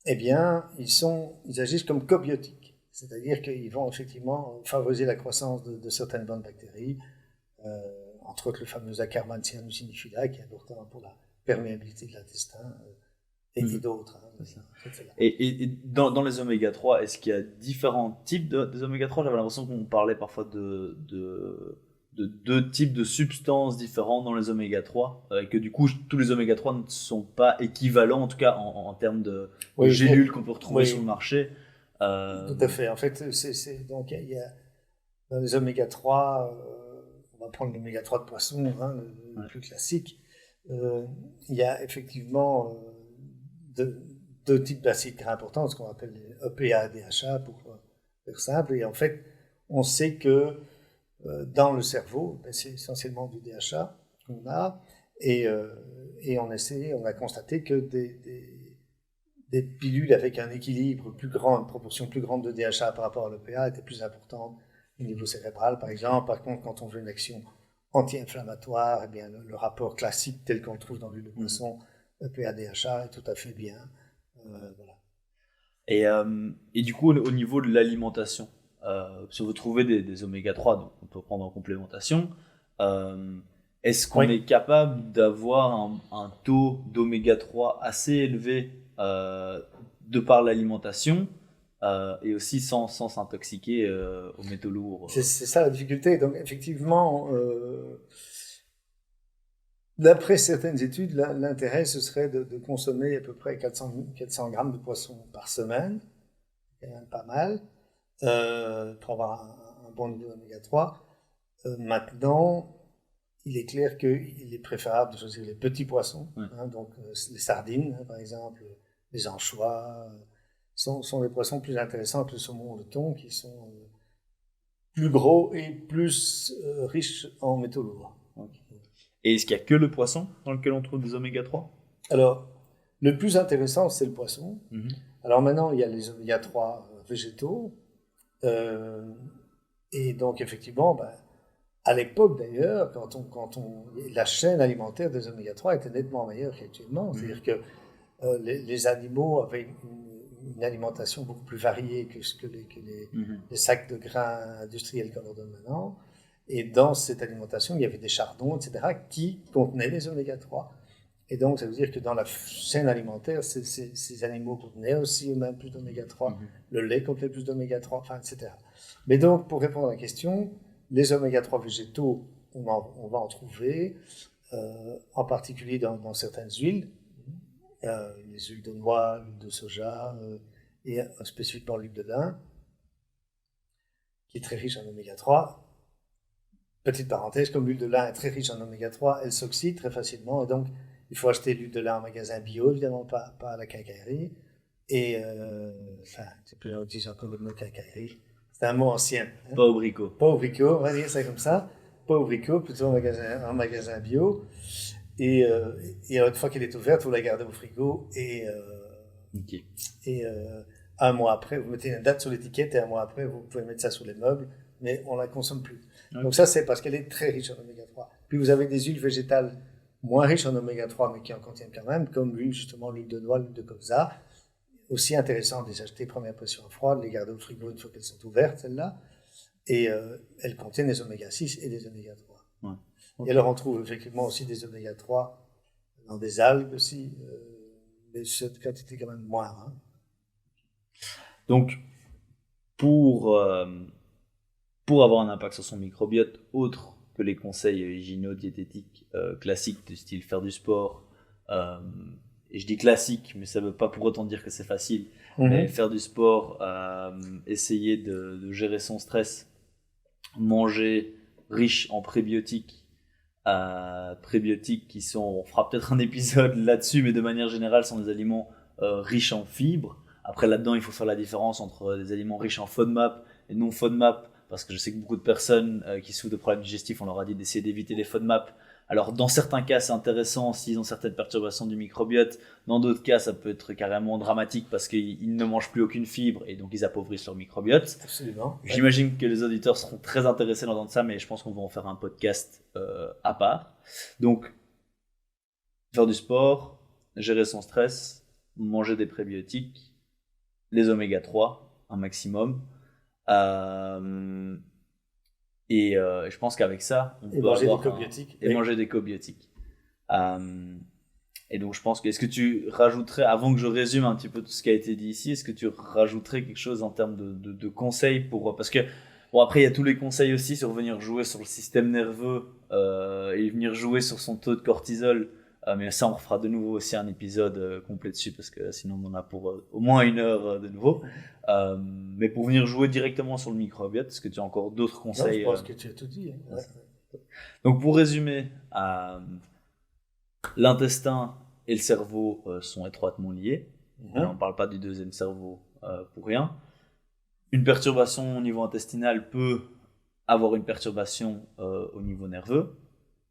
eh bien, ils agissent comme cobiotiques. C'est-à-dire qu'ils vont effectivement favoriser la croissance de certaines bonnes bactéries, entre autres le fameux Akkermansia nuciniphila, qui est important pour la perméabilité de l'intestin, et d'autres. Et dans les oméga 3, est-ce qu'il y a différents types des oméga 3? J'avais l'impression qu'on parlait parfois de deux types de substances différentes dans les oméga 3, et que du coup tous les oméga 3 ne sont pas équivalents, en tout cas en termes de gélules qu'on peut retrouver sur le marché. Tout à fait. En fait, donc il y a dans les oméga 3, on va prendre l'oméga 3 de poisson, le plus classique. Il y a effectivement deux types d'acides très importants, ce qu'on appelle les EPA et DHA pour faire simple. Et en fait, on sait que dans le cerveau, c'est essentiellement du DHA qu'on a, et on a constaté que des pilules avec un équilibre plus grand, une proportion plus grande de DHA par rapport à l'EPA étaient plus importantes au niveau cérébral, par exemple. Par contre, quand on veut une action anti-inflammatoire, eh bien, le rapport classique tel qu'on le trouve dans l'huile de poisson, EPA-DHA, est tout à fait bien. Voilà. Et du coup, au niveau de l'alimentation, si vous trouvez des oméga 3, donc on peut prendre en complémentation, est-ce qu'on est capable d'avoir un taux d'oméga 3 assez élevé de par l'alimentation et aussi sans s'intoxiquer aux métaux lourds? C'est ça la difficulté. Donc effectivement, d'après certaines études, l'intérêt ce serait de consommer à peu près 400 grammes de poisson par semaine, c'est quand même pas mal, pour avoir un bon niveau d'oméga 3. Maintenant, il est clair qu'il est préférable de choisir les petits poissons, donc les sardines par exemple, les anchois, sont les poissons plus intéressants que le saumon ou le thon, qui sont plus gros et plus riches en métaux lourds. Okay. Et est-ce qu'il n'y a que le poisson dans lequel on trouve des oméga 3? Alors, le plus intéressant, c'est le poisson. Alors maintenant, il y a les oméga 3 végétaux. Et donc, effectivement, à l'époque d'ailleurs, la chaîne alimentaire des oméga 3 était nettement meilleure qu'actuellement. C'est-à-dire que les animaux avaient une alimentation beaucoup plus variée que ce que les sacs de grains industriels qu'on leur donne maintenant. Et dans cette alimentation, il y avait des chardons, etc., qui contenaient les oméga 3. Et donc, ça veut dire que dans la chaîne alimentaire, ces animaux contenaient aussi eux-mêmes plus d'oméga 3, le lait contenait plus d'oméga 3, enfin, etc. Mais donc, pour répondre à la question, les oméga 3 végétaux, on va en trouver, en particulier dans certaines huiles, les huiles de noix, l'huile de soja, et spécifiquement l'huile de lin, qui est très riche en oméga 3. Petite parenthèse, comme l'huile de lin est très riche en oméga 3, elle s'oxyde très facilement, et donc il faut acheter l'huile de lin en magasin bio, évidemment, pas à la quincaillerie. Et, c'est plus utilisé encore le mot quincaillerie, c'est un mot ancien. Hein? Pas au bricot. Pas au bricot, on va dire ça comme ça. Pas au bricot, plutôt en magasin bio. Et une fois qu'elle est ouverte, vous la gardez au frigo, et un mois après, vous mettez une date sur l'étiquette, et un mois après, vous pouvez mettre ça sur les meubles, mais on ne la consomme plus. Donc ça, c'est parce qu'elle est très riche en oméga 3. Puis vous avez des huiles végétales moins riches en oméga 3, mais qui en contiennent quand même, comme justement l'huile de noix, l'huile de colza. Aussi intéressant de les acheter première pression à froid, de les garder au frigo une fois qu'elles sont ouvertes, celles-là. Et elles contiennent des oméga 6 et des oméga 3. Et alors on trouve effectivement aussi des oméga 3 dans des algues aussi, mais cette quantité quand même moindre. Donc, pour avoir un impact sur son microbiote autre que les conseils hygiéno-diététiques classiques du style faire du sport, et je dis classique, mais ça ne veut pas pour autant dire que c'est facile, mais faire du sport, essayer de gérer son stress, manger riche en prébiotiques qui sont, on fera peut-être un épisode là-dessus, mais de manière générale sont des aliments riches en fibres. Après là-dedans, il faut faire la différence entre des aliments riches en FODMAP et non FODMAP, parce que je sais que beaucoup de personnes qui souffrent de problèmes digestifs, on leur a dit d'essayer d'éviter les FODMAP. Alors dans certains cas, c'est intéressant s'ils ont certaines perturbations du microbiote. Dans d'autres cas, ça peut être carrément dramatique parce qu'ils ne mangent plus aucune fibre et donc ils appauvrissent leur microbiote. Absolument. J'imagine que les auditeurs seront très intéressés d'entendre ça, mais je pense qu'on va en faire un podcast à part. Donc, faire du sport, gérer son stress, manger des prébiotiques, les oméga 3, un maximum. Et je pense qu'avec ça, on peut manger avoir des cobiotiques. manger des cobiotiques. Et donc je pense que, est-ce que tu rajouterais, avant que je résume un petit peu tout ce qui a été dit ici, est-ce que tu rajouterais quelque chose en termes de conseils pour, parce que bon, après il y a tous les conseils aussi sur venir jouer sur le système nerveux et venir jouer sur son taux de cortisol, mais ça on refera de nouveau aussi un épisode complet dessus parce que sinon on en a pour au moins 1 heure de nouveau. Mais pour venir jouer directement sur le microbiote, est-ce que tu as encore d'autres conseils? Non, je pense que tu as tout dit. Donc pour résumer, l'intestin et le cerveau sont étroitement liés. On ne parle pas du deuxième cerveau pour rien. Une perturbation au niveau intestinal peut avoir une perturbation au niveau nerveux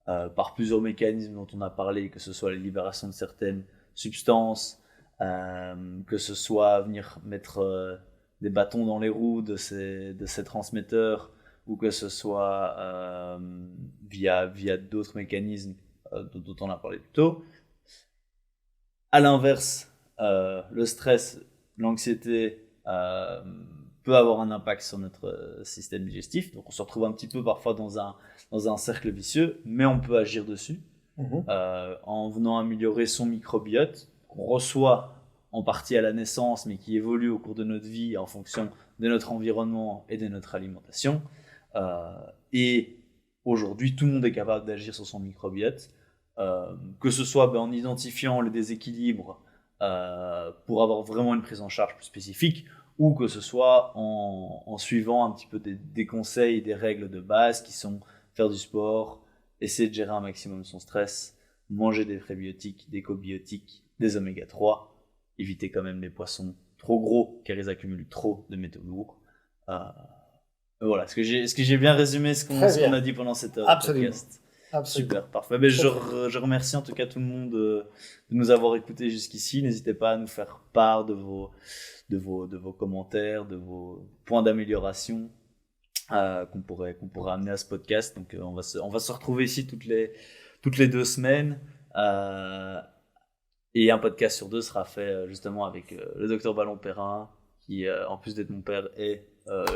par plusieurs mécanismes dont on a parlé, que ce soit la libération de certaines substances, que ce soit venir mettre des bâtons dans les roues de ces transmetteurs, ou que ce soit via d'autres mécanismes dont on a parlé plus tôt. À l'inverse, le stress, l'anxiété peut avoir un impact sur notre système digestif. Donc on se retrouve un petit peu parfois dans un cercle vicieux, mais on peut agir dessus en venant améliorer son microbiote qu'on reçoit en partie à la naissance, mais qui évolue au cours de notre vie en fonction de notre environnement et de notre alimentation. Et aujourd'hui, tout le monde est capable d'agir sur son microbiote, que ce soit en identifiant le déséquilibre pour avoir vraiment une prise en charge plus spécifique, ou que ce soit en suivant un petit peu des conseils et des règles de base qui sont faire du sport, essayer de gérer un maximum son stress, manger des prébiotiques, des cobiotiques, des oméga 3, éviter quand même les poissons trop gros car ils accumulent trop de métaux lourds. Voilà, est-ce que j'ai bien résumé ce qu'on a dit pendant cette podcast? Absolument. Super, parfait. Mais je remercie en tout cas tout le monde de nous avoir écoutés jusqu'ici. N'hésitez pas à nous faire part de vos commentaires, de vos points d'amélioration qu'on pourrait amener à ce podcast. Donc on va se retrouver ici toutes les 2 semaines. Et un podcast sur 2 sera fait justement avec le docteur Ballon-Perrin, qui en plus d'être mon père est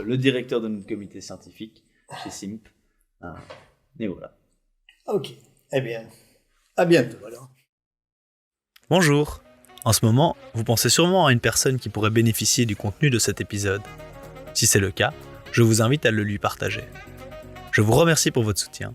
le directeur de notre comité scientifique chez SIMP. Et voilà. Ok, eh bien, à bientôt alors. Bonjour. En ce moment, vous pensez sûrement à une personne qui pourrait bénéficier du contenu de cet épisode. Si c'est le cas, je vous invite à le lui partager. Je vous remercie pour votre soutien